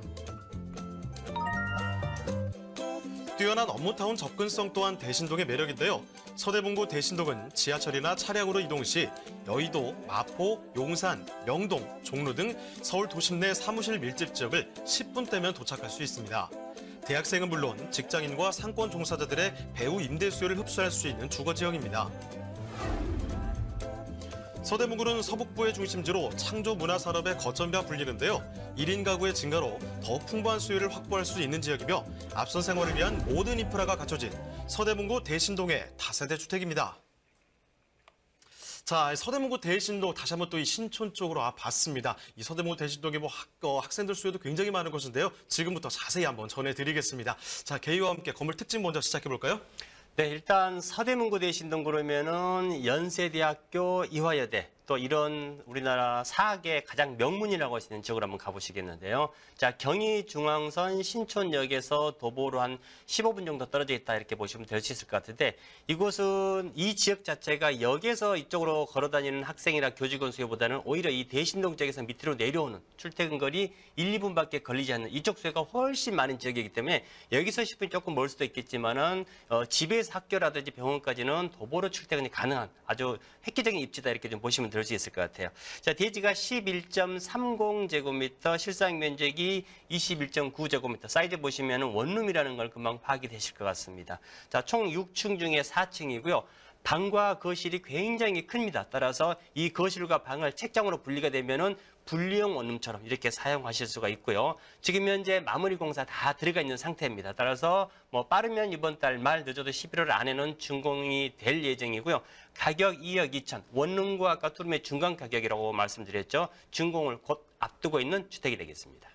뛰어난 업무타운 접근성 또한 대신동의 매력인데요. 서대문구 대신동은 지하철이나 차량으로 이동 시 여의도, 마포, 용산, 명동, 종로 등 서울 도심 내 사무실 밀집 지역을 10분대면 도착할 수 있습니다. 대학생은 물론 직장인과 상권 종사자들의 배후 임대 수요를 흡수할 수 있는 주거 지역입니다. 서대문구는 서북부의 중심지로 창조 문화산업의 거점이라 불리는데요. 1인 가구의 증가로 더 풍부한 수요를 확보할 수 있는 지역이며 앞선 생활을 위한 모든 인프라가 갖춰진 서대문구 대신동의 다세대 주택입니다. 자, 서대문구 대신동 다시 한번 또 이 신촌 쪽으로 봤습니다. 이 서대문구 대신동에 학생들 수요도 굉장히 많은 곳인데요. 지금부터 자세히 한번 전해드리겠습니다. 자, 개요와 함께 건물 특징 먼저 시작해볼까요? 네, 일단 서대문구 대신동 그러면은 연세대학교, 이화여대 또 이런 우리나라 사학의 가장 명문이라고 할 수 있는 지역으로 한번 가보시겠는데요. 자, 경의중앙선 신촌역에서 도보로 한 15분 정도 떨어져 있다 이렇게 보시면 될 수 있을 것 같은데 이곳은 이 지역 자체가 역에서 이쪽으로 걸어다니는 학생이나 교직원 수요보다는 오히려 이 대신동 지역에서 밑으로 내려오는 출퇴근 거리 1, 2분밖에 걸리지 않는 이쪽 수요가 훨씬 많은 지역이기 때문에 여기서 10분이 조금 멀 수도 있겠지만은 집에서 학교라든지 병원까지는 도보로 출퇴근이 가능한 아주 획기적인 입지다 이렇게 좀 보시면 될 수 있을 것 같아요. 자, 대지가 11.30제곱미터, 실상 면적이 21.9제곱미터. 사이즈 보시면 원룸이라는 걸 금방 파악이 되실 것 같습니다. 자, 총 6층 중에 4층이고요. 방과 거실이 굉장히 큽니다. 따라서 이 거실과 방을 책장으로 분리가 되면은 분리형 원룸처럼 이렇게 사용하실 수가 있고요. 지금 현재 마무리 공사 다 들어가 있는 상태입니다. 따라서 뭐 빠르면 이번 달 말 늦어도 11월 안에는 준공이 될 예정이고요. 가격 2억 2천, 원룸과 아까 투룸의 중간 가격이라고 말씀드렸죠. 준공을 곧 앞두고 있는 주택이 되겠습니다.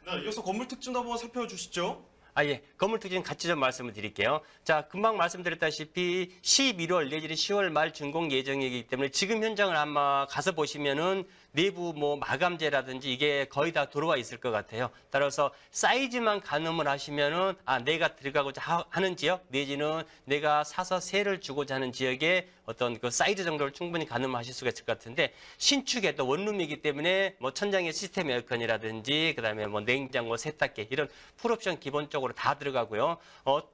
네, 이어서 건물 특징도 한번 살펴주시죠. 예. 건물 특징 같이 좀 말씀을 드릴게요. 자, 금방 말씀드렸다시피 11월 내지는 10월 말 준공 예정이기 때문에 지금 현장을 아마 가서 보시면은 내부 뭐 마감재라든지 이게 거의 다 들어와 있을 것 같아요. 따라서 사이즈만 가늠을 하시면은 내가 들어가고자 하는 지역 내지는 내가 사서 세를 주고자 하는 지역의 어떤 그 사이즈 정도를 충분히 가늠하실 수가 있을 것 같은데 신축에도 원룸이기 때문에 뭐 천장에 시스템 에어컨이라든지 그다음에 뭐 냉장고, 세탁기 이런 풀옵션 기본적으로 다 들어가고요.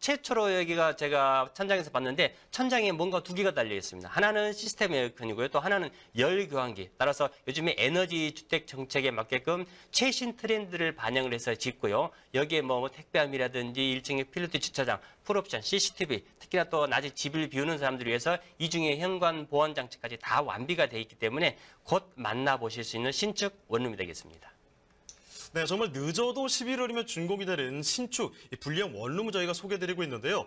최초로 여기가 제가 천장에서 봤는데 천장에 뭔가 두 개가 달려 있습니다. 하나는 시스템 에어컨이고요. 또 하나는 열 교환기. 따라서 요즘에 에너지 주택 정책에 맞게끔 최신 트렌드를 반영을 해서 짓고요. 여기에 뭐 택배함이라든지 1층에 필드 주차장, 풀옵션, CCTV, 특히나 또 낮에 집을 비우는 사람들을 위해서 이중에 현관 보안 장치까지 다 완비가 되어 있기 때문에 곧 만나보실 수 있는 신축 원룸이 되겠습니다. 네, 정말 늦어도 11월이면 준공이 되는 신축 이 불리한 원룸을 저희가 소개해드리고 있는데요.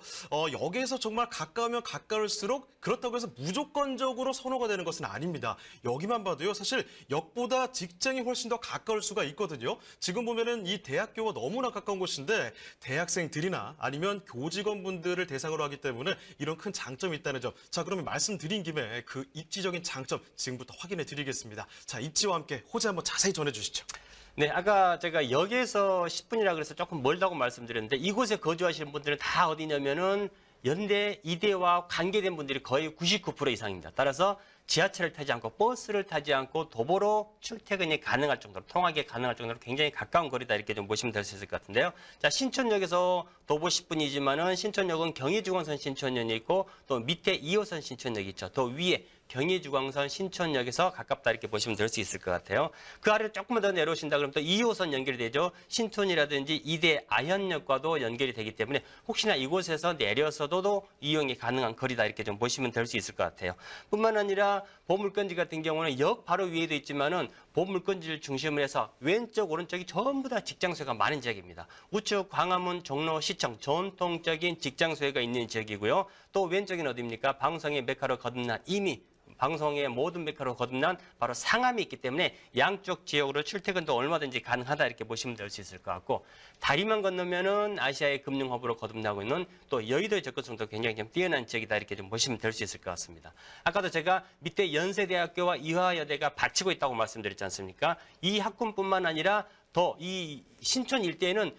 여기에서 정말 가까우면 가까울수록 그렇다고 해서 무조건적으로 선호가 되는 것은 아닙니다. 여기만 봐도요, 사실 역보다 직장이 훨씬 더 가까울 수가 있거든요. 지금 보면은 이 대학교가 너무나 가까운 곳인데 대학생들이나 아니면 교직원분들을 대상으로 하기 때문에 이런 큰 장점이 있다는 점. 자, 그러면 말씀드린 김에 그 입지적인 장점 지금부터 확인해 드리겠습니다. 자, 입지와 함께 호재 한번 자세히 전해 주시죠. 네, 아까 제가 역에서 10분이라 그래서 조금 멀다고 말씀드렸는데 이곳에 거주하시는 분들은 다 어디냐면은 연대, 이대와 관계된 분들이 거의 99% 이상입니다. 따라서 지하철을 타지 않고 버스를 타지 않고 도보로 출퇴근이 가능할 정도로 통학이 가능할 정도로 굉장히 가까운 거리다 이렇게 좀 보시면 될 수 있을 것 같은데요. 자, 신촌역에서 도보 10분이지만은 신촌역은 경의중앙선 신촌역이 있고 또 밑에 2호선 신촌역이 있죠. 또 위에 경의중앙선 신촌역에서 가깝다 이렇게 보시면 될 수 있을 것 같아요. 그 아래로 조금만 더 내려오신다 그러면 또 2호선 연결이 되죠. 신촌이라든지 이대 아현역과도 연결이 되기 때문에 혹시나 이곳에서 내려서도 이용이 가능한 거리다 이렇게 좀 보시면 될 수 있을 것 같아요. 뿐만 아니라 보물건지 같은 경우는 역 바로 위에도 있지만은 보물건지를 중심으로 해서 왼쪽 오른쪽이 전부 다 직장소가 많은 지역입니다. 우측 광화문 종로 시청 전통적인 직장소가 있는 지역이고요. 또 왼쪽은 어디입니까? 방송의 메카로 거듭난 이미 방송의 모든 메카로 거듭난 바로 상암이 있기 때문에 양쪽 지역으로 출퇴근도 얼마든지 가능하다 이렇게 보시면 될 수 있을 것 같고 다리만 건너면은 아시아의 금융허브로 거듭나고 있는 또 여의도의 접근성도 굉장히 좀 뛰어난 지역이다 이렇게 좀 보시면 될 수 있을 것 같습니다. 아까도 제가 밑에 연세대학교와 이화여대가 받치고 있다고 말씀드렸지 않습니까? 이 학군뿐만 아니라 더 이 신촌 일대에는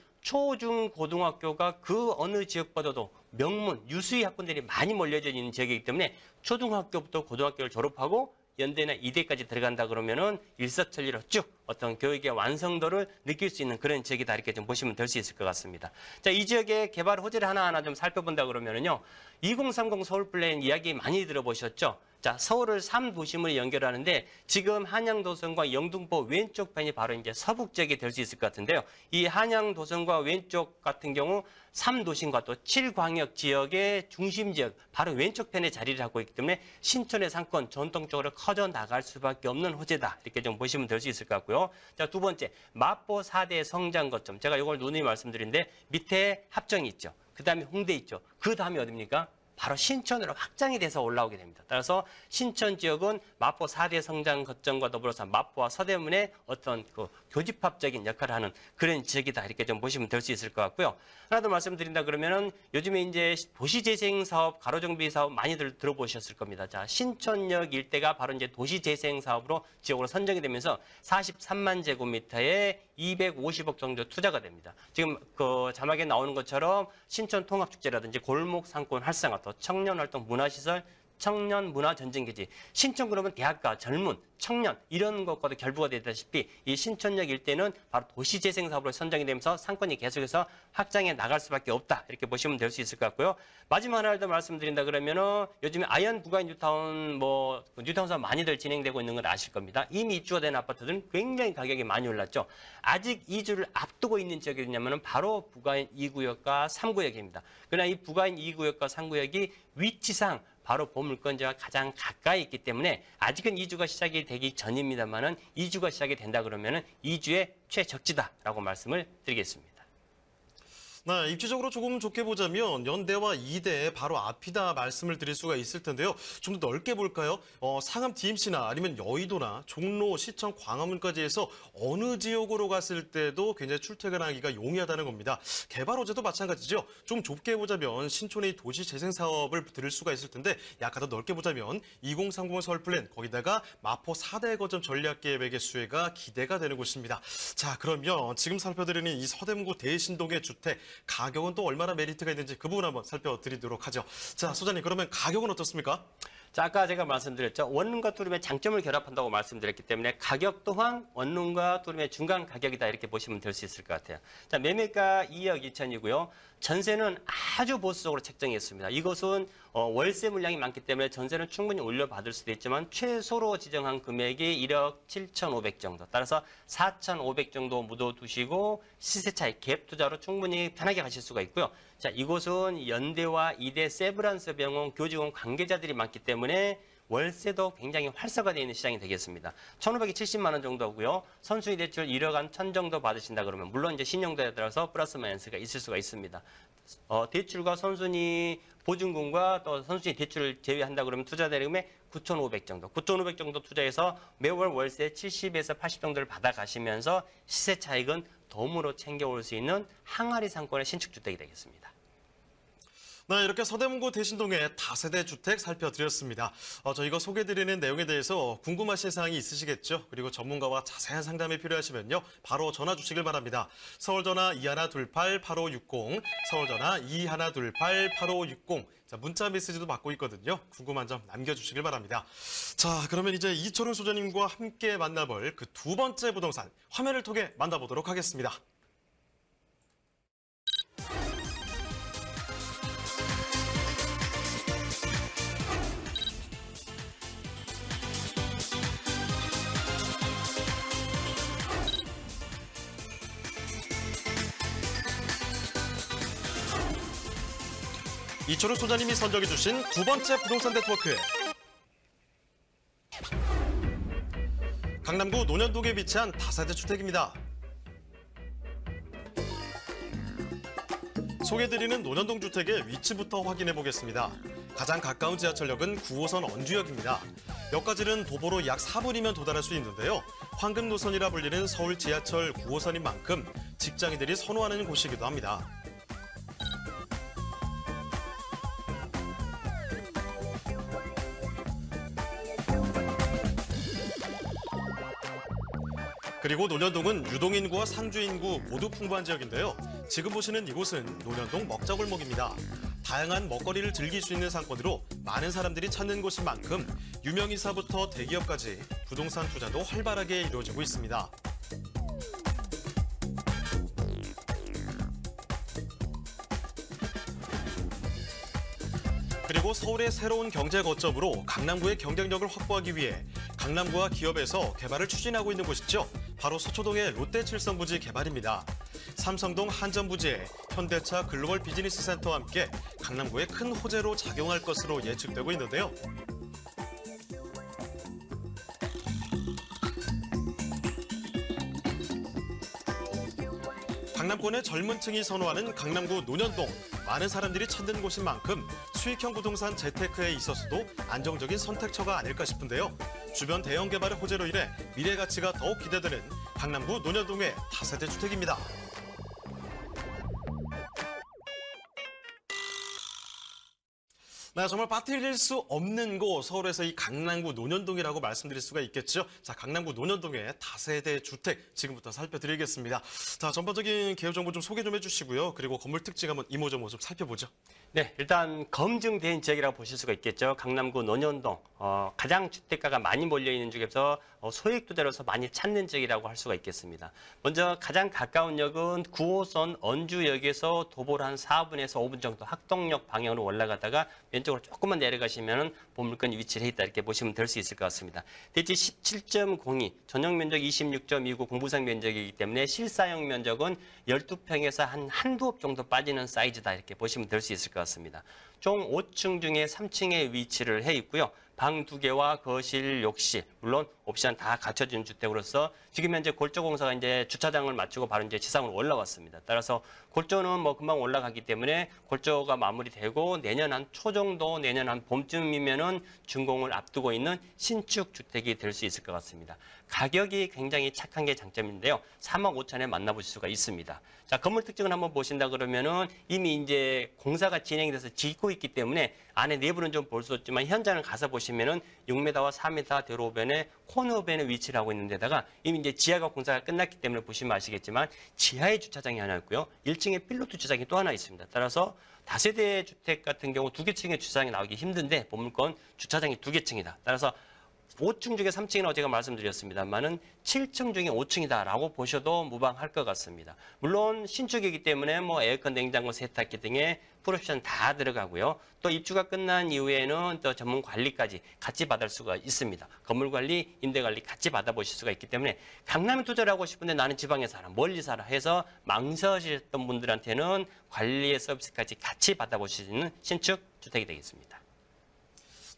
초중고등학교가 그 어느 지역보다도 명문, 유수의 학군들이 많이 몰려져 있는 지역이기 때문에 초등학교부터 고등학교를 졸업하고 연대나 이대까지 들어간다 그러면은 일사천리로 쭉 어떤 교육의 완성도를 느낄 수 있는 그런 지역이다 이렇게 좀 보시면 될 수 있을 것 같습니다. 자, 이 지역의 개발 호재를 하나하나 좀 살펴본다 그러면은요. 2030 서울 플랜 이야기 많이 들어보셨죠? 자, 서울을 3도심으로 연결하는데 지금 한양도성과 영등포 왼쪽 편이 바로 이제 서북 지역이 될 수 있을 것 같은데요. 이 한양도성과 왼쪽 같은 경우 3도심과 또 7광역 지역의 중심 지역 바로 왼쪽 편에 자리를 하고 있기 때문에 신촌의 상권 전통적으로 커져 나갈 수밖에 없는 호재다. 이렇게 좀 보시면 될 수 있을 것 같고요. 자, 두 번째, 마포 4대 성장 거점. 제가 이걸 누누이 말씀드린데 밑에 합정이 있죠. 그 다음에 홍대 있죠. 그 다음에 어디입니까? 바로 신촌으로 확장이 돼서 올라오게 됩니다. 따라서 신촌 지역은 마포 4대 성장 거점과 더불어서 마포와 서대문의 어떤 그 교집합적인 역할을 하는 그런 지역이다. 이렇게 좀 보시면 될 수 있을 것 같고요. 하나 더 말씀드린다 그러면은 요즘에 이제 도시재생 사업, 가로정비 사업 많이들 들어보셨을 겁니다. 자, 신촌역 일대가 바로 이제 도시재생 사업으로 지역으로 선정이 되면서 43만 제곱미터에 250억 정도 투자가 됩니다. 지금 그 자막에 나오는 것처럼 신촌 통합축제라든지 골목 상권 활성화, 또 청년활동 문화시설, 청년 문화 전쟁기지, 신촌 그러면 대학가, 젊은, 청년 이런 것과도 결부가 되다시피 이 신촌역 일대는 바로 도시재생 사업으로 선정이 되면서 상권이 계속해서 확장해 나갈 수밖에 없다. 이렇게 보시면 될 수 있을 것 같고요. 마지막 하나를 더 말씀드린다 그러면은 요즘에 아현 부가인 뉴타운 뉴타운 사업 많이들 진행되고 있는 걸 아실 겁니다. 이미 입주가 된 아파트들은 굉장히 가격이 많이 올랐죠. 아직 이주를 앞두고 있는 지역이 있냐면은 바로 부가인 2구역과 3구역입니다. 그러나 이 부가인 2구역과 3구역이 위치상 바로 보물건지와 가장 가까이 있기 때문에 아직은 이주가 시작이 되기 전입니다만은 이주가 시작이 된다 그러면은 이주의 최적지다라고 말씀을 드리겠습니다. 네, 입지적으로 조금 좋게 보자면 연대와 이대 바로 앞이다 말씀을 드릴 수가 있을 텐데요. 좀 더 넓게 볼까요? 상암 DMC나 아니면 여의도나 종로, 시청, 광화문까지 해서 어느 지역으로 갔을 때도 굉장히 출퇴근하기가 용이하다는 겁니다. 개발 호재도 마찬가지죠. 좀 좁게 보자면 신촌의 도시 재생 사업을 들을 수가 있을 텐데 약간 더 넓게 보자면 2030 서울 플랜 거기다가 마포 4대 거점 전략 계획의 수혜가 기대가 되는 곳입니다. 자, 그러면 지금 살펴드리는 이 서대문구 대신동의 주택 가격은 또 얼마나 메리트가 있는지 그 부분 한번 살펴드리도록 하죠. 자, 소장님 그러면 가격은 어떻습니까? 자, 아까 제가 말씀드렸죠. 원룸과 투룸의 장점을 결합한다고 말씀드렸기 때문에 가격 또한 원룸과 투룸의 중간 가격이다 이렇게 보시면 될 수 있을 것 같아요. 자, 매매가 2억 2천이고요. 전세는 아주 보수적으로 책정했습니다. 이것은 월세 물량이 많기 때문에 전세는 충분히 올려받을 수도 있지만 최소로 지정한 금액이 1억 7,500 정도. 따라서 4,500 정도 묻어두시고 시세 차익 갭 투자로 충분히 편하게 가실 수가 있고요. 자, 이곳은 연대와 이대 세브란스 병원 교직원 관계자들이 많기 때문에 월세도 굉장히 활성화되어 있는 시장이 되겠습니다. 1,570만 원 정도고요. 선순위 대출 1억 한 1,000 정도 받으신다 그러면 물론 이제 신용도에 따라서 플러스 마이너스가 있을 수가 있습니다. 대출과 선순위 보증금과 또 선순위 대출을 제외한다 그러면 투자 대금액 9,500 정도, 9,500 정도 투자해서 매월 월세 70에서 80 정도를 받아가시면서 시세 차익은 덤으로 챙겨올 수 있는 항아리 상권의 신축주택이 되겠습니다. 네, 이렇게 서대문구 대신동의 다세대 주택 살펴드렸습니다. 저희가 소개드리는 내용에 대해서 궁금하신 사항이 있으시겠죠? 그리고 전문가와 자세한 상담이 필요하시면요. 바로 전화 주시길 바랍니다. 서울전화 2128-8560, 서울전화 2128-8560. 자, 문자 메시지도 받고 있거든요. 궁금한 점 남겨주시길 바랍니다. 자, 그러면 이제 이철훈 소장님과 함께 만나볼 그 두 번째 부동산 화면을 통해 만나보도록 하겠습니다. 이철훈 소장님이 선정해주신 두 번째 부동산 네트워크. 강남구 논현동에 위치한 다세대 주택입니다. 소개해드리는 논현동 주택의 위치부터 확인해 보겠습니다. 가장 가까운 지하철역은 9호선 언주역입니다. 역까지는 도보로 약 4분이면 도달할 수 있는데요. 황금 노선이라 불리는 서울 지하철 9호선인 만큼 직장인들이 선호하는 곳이기도 합니다. 그리고 논현동은 유동인구와 상주인구 모두 풍부한 지역인데요. 지금 보시는 이곳은 논현동 먹자골목입니다. 다양한 먹거리를 즐길 수 있는 상권으로 많은 사람들이 찾는 곳인 만큼 유명인사부터 대기업까지 부동산 투자도 활발하게 이루어지고 있습니다. 그리고 서울의 새로운 경제 거점으로 강남구의 경쟁력을 확보하기 위해 강남구와 기업에서 개발을 추진하고 있는 곳이죠. 바로 서초동의 롯데칠성부지 개발입니다. 삼성동 한전부지에 현대차 글로벌 비즈니스 센터와 함께 강남구의 큰 호재로 작용할 것으로 예측되고 있는데요. 강남권의 젊은 층이 선호하는 강남구 논현동. 많은 사람들이 찾는 곳인 만큼 수익형 부동산 재테크에 있어서도 안정적인 선택처가 아닐까 싶은데요. 주변 대형 개발의 호재로 인해 미래 가치가 더욱 기대되는 강남구 논현동의 다세대 주택입니다. 네, 정말 빠뜨릴 수 없는 곳, 서울에서 이 강남구 논현동이라고 말씀드릴 수가 있겠죠. 자, 강남구 논현동의 다세대 주택 지금부터 살펴드리겠습니다. 자, 전반적인 개요 정보 좀 소개 좀 해주시고요. 그리고 건물 특징 한번 이모저모 좀 살펴보죠. 네, 일단 검증된 지역이라고 보실 수가 있겠죠. 강남구 논현동, 가장 주택가가 많이 몰려있는 중에서 소액 투자로서 많이 찾는 지역이라고 할 수가 있겠습니다. 먼저 가장 가까운 역은 9호선 언주역에서 도보로 한 4분에서 5분 정도 학동역 방향으로 올라가다가 왼쪽으로 조금만 내려가시면 보물권이 위치를 해 있다 이렇게 보시면 될 수 있을 것 같습니다. 대지 17.02, 전용 면적 26.29 공부상 면적이기 때문에 실사용 면적은 12평에서 한두 홉 정도 빠지는 사이즈다 이렇게 보시면 될 수 있을 것 같습니다. 총 5층 중에 3층에 위치를 해 있고요. 방 2개와 거실, 욕실, 물론 옵션 다 갖춰진 주택으로서 지금 현재 골조 공사가 이제 주차장을 마치고 바로 이제 지상으로 올라왔습니다. 따라서 골조는 뭐 금방 올라가기 때문에 골조가 마무리되고 내년 한 초 정도, 내년 한 봄쯤이면은 준공을 앞두고 있는 신축 주택이 될 수 있을 것 같습니다. 가격이 굉장히 착한 게 장점인데요. 4만 5천에 만나보실 수가 있습니다. 자, 건물 특징을 한번 보신다 그러면은 이미 이제 공사가 진행이 돼서 짓고 있기 때문에 안에 내부는 좀 볼 수 없지만 현장을 가서 보시면은 6m와 4m 대로변에 코너변에 위치를 하고 있는 데다가 이미 이제 지하가 공사가 끝났기 때문에 보시면 아시겠지만 지하에 주차장이 하나 있고요. 1층에 필로트 주차장이 또 하나 있습니다. 따라서 다세대 주택 같은 경우 2개 층의 주차장이 나오기 힘든데 보물권 주차장이 2개 층이다. 따라서 5층 중에 3층이라고 제가 말씀드렸습니다만은 7층 중에 5층이다라고 보셔도 무방할 것 같습니다. 물론 신축이기 때문에 뭐 에어컨, 냉장고, 세탁기 등의 풀옵션 다 들어가고요. 또 입주가 끝난 이후에는 또 전문 관리까지 같이 받을 수가 있습니다. 건물 관리, 임대 관리 같이 받아보실 수가 있기 때문에 강남에 투자를 하고 싶은데 나는 지방에 살아, 멀리 살아 해서 망설이셨던 분들한테는 관리의 서비스까지 같이 받아보실 수 있는 신축 주택이 되겠습니다.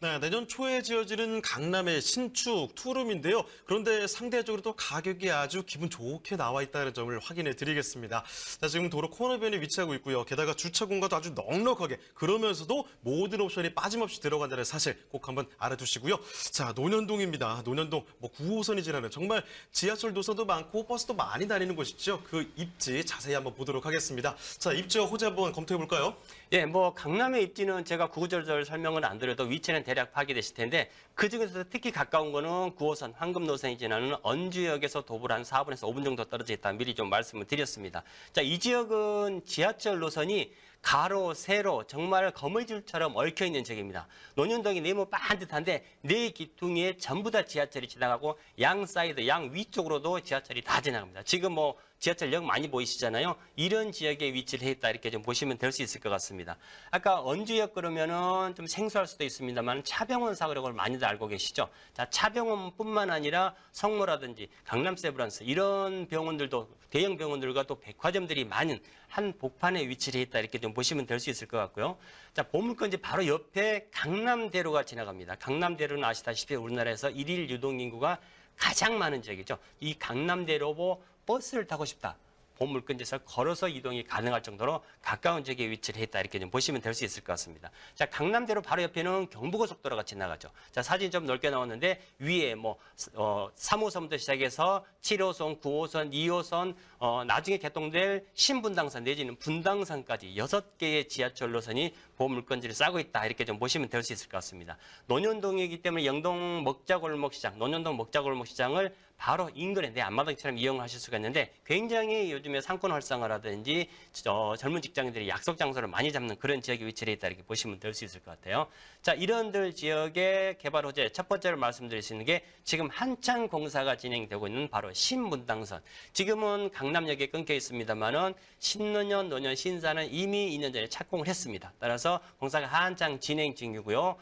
네, 내년 초에 지어지는 강남의 신축 투룸인데요. 그런데 상대적으로 또 가격이 아주 기분 좋게 나와 있다는 점을 확인해 드리겠습니다. 자, 지금 도로 코너변에 위치하고 있고요. 게다가 주차 공간도 아주 넉넉하게, 그러면서도 모든 옵션이 빠짐없이 들어간다는 사실 꼭 한번 알아두시고요. 자, 논현동입니다. 논현동 9호선이 지나는 정말 지하철 노선도 많고 버스도 많이 다니는 곳이죠. 그 입지 자세히 한번 보도록 하겠습니다. 자, 입지와 호재 한번 검토해 볼까요? 예, 강남의 입지는 제가 구구절절 설명을 안 드려도 위치는 대략 파악되실 텐데 그중에서도 특히 가까운 거는 9호선 황금노선이 지나는 언주역에서 도보로 한 4분에서 5분 정도 떨어져 있다. 미리 좀 말씀을 드렸습니다. 자, 이 지역은 지하철 노선이 가로, 세로 정말 거미줄처럼 얽혀있는 지역입니다. 논현동이 네모 반듯한데 네 기둥에 전부 다 지하철이 지나가고 양 사이드, 양 위쪽으로도 지하철이 다 지나갑니다. 지금 지하철역 많이 보이시잖아요. 이런 지역에 위치를 했다 이렇게 좀 보시면 될 수 있을 것 같습니다. 아까 언주역 그러면은 좀 생소할 수도 있습니다만 차병원 사거리를 많이들 알고 계시죠. 자, 차병원뿐만 아니라 성모라든지 강남세브란스 이런 병원들도 대형 병원들과 또 백화점들이 많은 한 복판에 위치를 했다 이렇게 좀 보시면 될 수 있을 것 같고요. 자, 보물건지 바로 옆에 강남대로가 지나갑니다. 강남대로는 아시다시피 우리나라에서 일일 유동 인구가 가장 많은 지역이죠. 이 강남대로 버스를 타고 싶다. 보물근지에서 걸어서 이동이 가능할 정도로 가까운 지역에 위치를 했다 이렇게 좀 보시면 될 수 있을 것 같습니다. 자, 강남대로 바로 옆에는 경부고속도로가 지나가죠. 자, 사진 좀 넓게 나왔는데 위에 3호선부터 시작해서 7호선, 9호선, 2호선, 나중에 개통될 신분당선 내지는 분당선까지 6개의 지하철 노선이 보물건지를 싸고 있다 이렇게 좀 보시면 될 수 있을 것 같습니다. 논현동이기 때문에 영동 먹자골목시장, 논현동 먹자골목시장을 바로 인근에 내 앞마당처럼 이용하실 수가 있는데 굉장히 요즘에 상권 활성화라든지 젊은 직장인들이 약속 장소를 많이 잡는 그런 지역에 위치해 있다 이렇게 보시면 될 수 있을 것 같아요. 자, 이런들 지역의 개발 호재 첫 번째로 말씀드릴 수 있는 게 지금 한창 공사가 진행되고 있는 바로 신분당선. 지금은 강남역에 끊겨 있습니다만은 신논현, 논현, 신사는 이미 2년 전에 착공을 했습니다. 따라서 공사가 한창 진행 중이고요.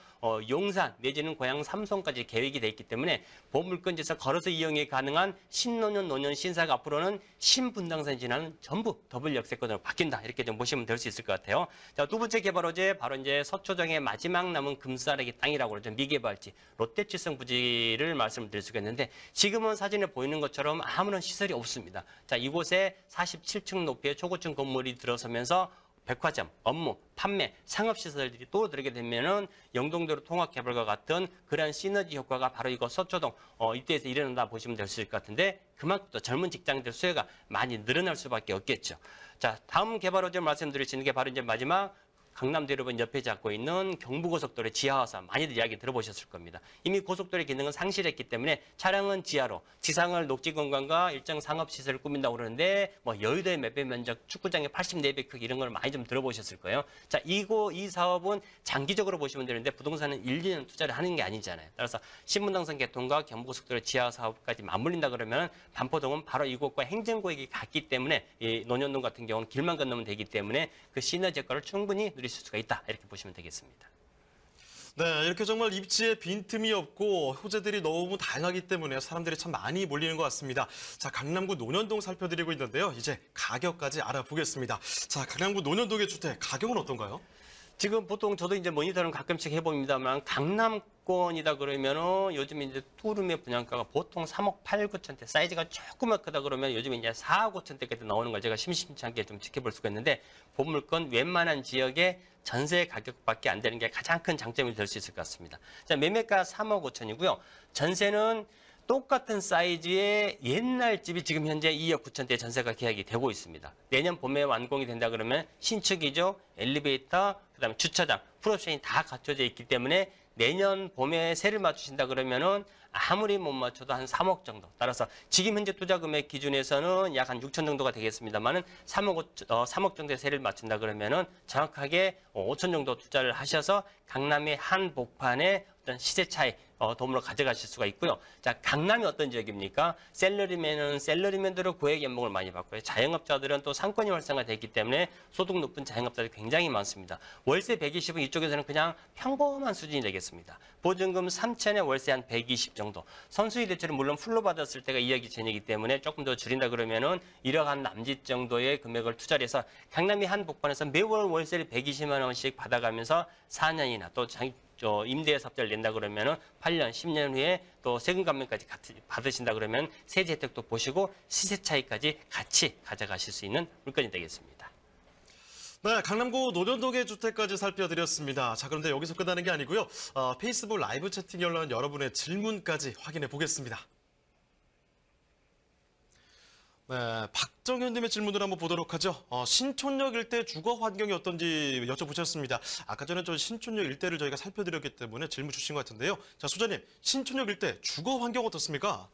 용산 내지는 고향 삼성까지 계획이 돼 있기 때문에 보물건지에서 걸어서 이용이 가능한 신논현, 논현, 신사가 앞으로는 신분당선이 지나는 전부 더블 역세권으로 바뀐다 이렇게 좀 보시면 될 수 있을 것 같아요. 자, 두 번째 개발 호재 바로 이제 서초동의 마지막 남은 금싸레기 땅이라고 그러죠. 미개발지 롯데칠성 부지를 말씀드릴 수가 있는데 지금은 사진에 보이는 것처럼 아무런 시설이 없습니다. 자, 이곳에 47층 높이의 초고층 건물이 들어서면서 백화점, 업무, 판매, 상업시설들이 또 들어게 되면은 영동도로 통합개발과 같은 그러한 시너지 효과가 바로 이거 서초동 이때에서 일어난다 보시면 될 수 있을 것 같은데 그만큼 또 젊은 직장인들 수요가 많이 늘어날 수밖에 없겠죠. 자, 다음 개발 호재 말씀드릴 수 있는 게 바로 이제 마지막 강남대로변 옆에 잡고 있는 경부고속도로의 지하화사 많이들 이야기 들어보셨을 겁니다. 이미 고속도로의 기능은 상실했기 때문에 차량은 지하로 지상을 녹지공간과 일정 상업시설을 꾸민다고 그러는데 여의도의 몇 배 면적, 축구장의 84배 크기 이런 걸 많이 좀 들어보셨을 거예요. 자, 이 사업은 장기적으로 보시면 되는데 부동산은 1, 2년 투자를 하는 게 아니잖아요. 따라서 신분당선 개통과 경부고속도로 지하 사업까지 맞물린다 그러면 반포동은 바로 이곳과 행정구역이 같기 때문에 이 논현동 같은 경우는 길만 건너면 되기 때문에 그 시너지 효과를 충분히 누리실 수가 있다 이렇게 보시면 되겠습니다. 네, 이렇게 정말 입지에 빈틈이 없고 호재들이 너무 다양하기 때문에 사람들이 참 많이 몰리는 것 같습니다. 자, 강남구 논현동 살펴드리고 있는데요. 이제 가격까지 알아보겠습니다. 자, 강남구 논현동의 주택 가격은 어떤가요? 지금 보통 저도 이제 모니터는 가끔씩 해봅니다만 강남권이다 그러면은 요즘 이제 투룸의 분양가가 보통 3억 8, 9천대 사이즈가 조금만 크다 그러면 요즘 이제 4억 5천대까지 나오는 걸 제가 심심치 않게 좀 지켜볼 수가 있는데 보물권 웬만한 지역에 전세 가격밖에 안 되는 게 가장 큰 장점이 될 수 있을 것 같습니다. 자, 매매가 3억 5천이고요. 전세는 똑같은 사이즈의 옛날 집이 지금 현재 2억 9천대 전세가 계약이 되고 있습니다. 내년 봄에 완공이 된다 그러면 신축이죠. 엘리베이터, 그다음에 주차장, 풀옵션이 다 갖춰져 있기 때문에 내년 봄에 세를 맞추신다 그러면은 아무리 못 맞춰도 한 3억 정도. 따라서 지금 현재 투자 금액 기준에서는 약 한 6천 정도가 되겠습니다만은 3억 정도의 세를 맞춘다 그러면은 정확하게 5천 정도 투자를 하셔서 강남의 한 복판에 어떤 시세 차이 도움으로 가져가실 수가 있고요. 자, 강남이 어떤 지역입니까? 셀러리맨은 셀러리맨들은 고액 연봉을 많이 받고요. 자영업자들은 또 상권이 활성화되기 때문에 소득 높은 자영업자들이 굉장히 많습니다. 월세 120은 이쪽에서는 그냥 평범한 수준이 되겠습니다. 보증금 3천에 월세 한 120 정도. 선수의 대출은 물론 풀로 받았을 때가 2억이 전이기 때문에 조금 더 줄인다 그러면은 1억 한 남짓 정도의 금액을 투자를 해서 강남이 한 복판에서 매월 월세를 120만 원씩 받아가면서 4년이나 또 임대 사업자를 낸다 그러면은 8년, 10년 후에 또 세금 감면까지 같이 받으신다 그러면 세제 혜택도 보시고 시세 차익까지 같이 가져가실 수 있는 물건이 되겠습니다. 네, 강남구 노년동의 주택까지 살펴드렸습니다. 자, 그런데 여기서 끝나는 게 아니고요. 페이스북 라이브 채팅 열린 여러분의 질문까지 확인해 보겠습니다. 네, 박정현님의 질문을 한번 보도록 하죠. 신촌역 일대 주거 환경이 어떤지 여쭤보셨습니다. 아까 전에 저 신촌역 일대를 저희가 살펴드렸기 때문에 질문 주신 것 같은데요. 자, 소장님, 신촌역 일대 주거 환경 어떻습니까?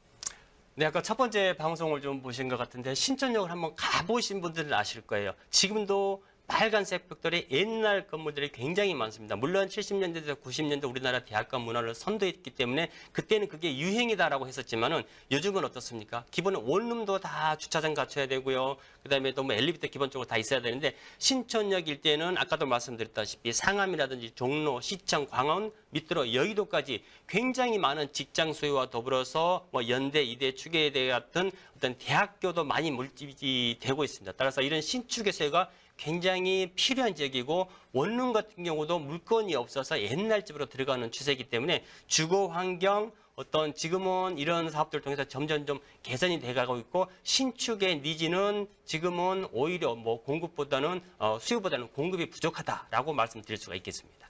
네, 아까 첫 번째 방송을 좀 보신 것 같은데 신촌역을 한번 가보신 분들은 아실 거예요. 지금도 빨간색 벽돌의 옛날 건물들이 굉장히 많습니다. 물론 70년대에서 90년대 우리나라 대학가 문화를 선도했기 때문에 그때는 그게 유행이다라고 했었지만은 요즘은 어떻습니까? 기본은 원룸도 다 주차장 갖춰야 되고요. 그다음에 또 뭐 엘리베이터 기본적으로 다 있어야 되는데 신촌역 일대는 아까도 말씀드렸다시피 상암이라든지 종로, 시청, 광화문 밑으로 여의도까지 굉장히 많은 직장 소유와 더불어서 뭐 연대, 이대, 추계대 같은 어떤 대학교도 많이 물집이 되고 있습니다. 따라서 이런 신축의 소유가 굉장히 필요한 지역이고 원룸 같은 경우도 물건이 없어서 옛날 집으로 들어가는 추세이기 때문에 주거 환경 어떤 지금은 이런 사업들을 통해서 점점 개선이 돼가고 있고 신축의 니즈는 지금은 오히려 뭐 공급보다는 수요보다는 공급이 부족하다라고 말씀드릴 수가 있겠습니다.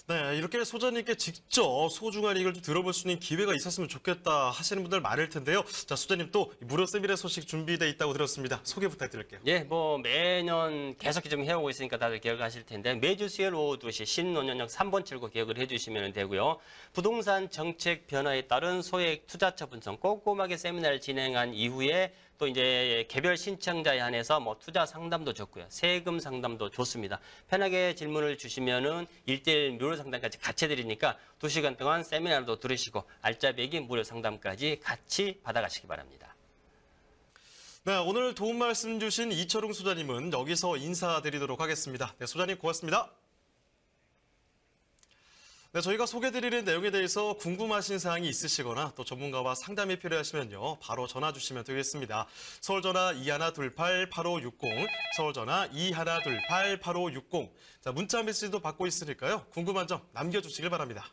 네, 이렇게 소장님께 직접 소중한 얘기를 좀 들어볼 수 있는 기회가 있었으면 좋겠다 하시는 분들 많을 텐데요. 자, 소장님 또 무료 세미나 소식 준비돼 있다고 들었습니다. 소개 부탁드릴게요. 예, 뭐 매년 계속 좀 해오고 있으니까 다들 기억하실 텐데 매주 수요일 오후 2시 신논현역 3번 출구 기억을 해주시면 되고요. 부동산 정책 변화에 따른 소액 투자처 분석 꼼꼼하게 세미나를 진행한 이후에 또 이제 개별 신청자에 한해서 뭐 투자 상담도 좋고요. 세금 상담도 좋습니다. 편하게 질문을 주시면은 1:1 무료 상담까지 같이 해드리니까 2시간 동안 세미나도 들으시고 알짜배기 무료 상담까지 같이 받아가시기 바랍니다. 네, 오늘 도움 말씀 주신 이철웅 소장님은 여기서 인사드리도록 하겠습니다. 네, 소장님 고맙습니다. 네, 저희가 소개드리는 내용에 대해서 궁금하신 사항이 있으시거나 또 전문가와 상담이 필요하시면요. 바로 전화 주시면 되겠습니다. 서울전화 2128-8560, 서울전화 2128-8560. 자, 문자 메시지도 받고 있으니까요. 궁금한 점 남겨주시길 바랍니다.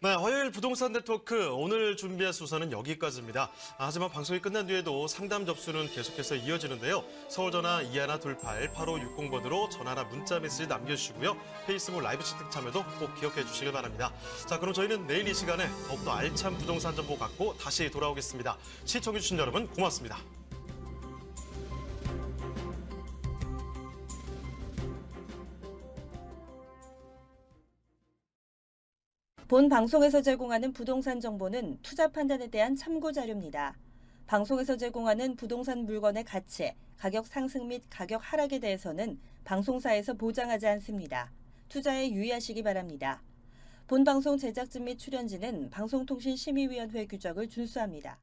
네, 화요일 부동산 네트워크 오늘 준비한 순서는 여기까지입니다. 하지만 방송이 끝난 뒤에도 상담 접수는 계속해서 이어지는데요. 서울전화 2128-8560번으로 전화나 문자 메시지 남겨주시고요. 페이스북 라이브 채팅 참여도 꼭 기억해 주시길 바랍니다. 자, 그럼 저희는 내일 이 시간에 더욱더 알찬 부동산 정보 갖고 다시 돌아오겠습니다. 시청해주신 여러분 고맙습니다. 본 방송에서 제공하는 부동산 정보는 투자 판단에 대한 참고 자료입니다. 방송에서 제공하는 부동산 물건의 가치, 가격 상승 및 가격 하락에 대해서는 방송사에서 보장하지 않습니다. 투자에 유의하시기 바랍니다. 본 방송 제작진 및 출연진은 방송통신심의위원회 규정을 준수합니다.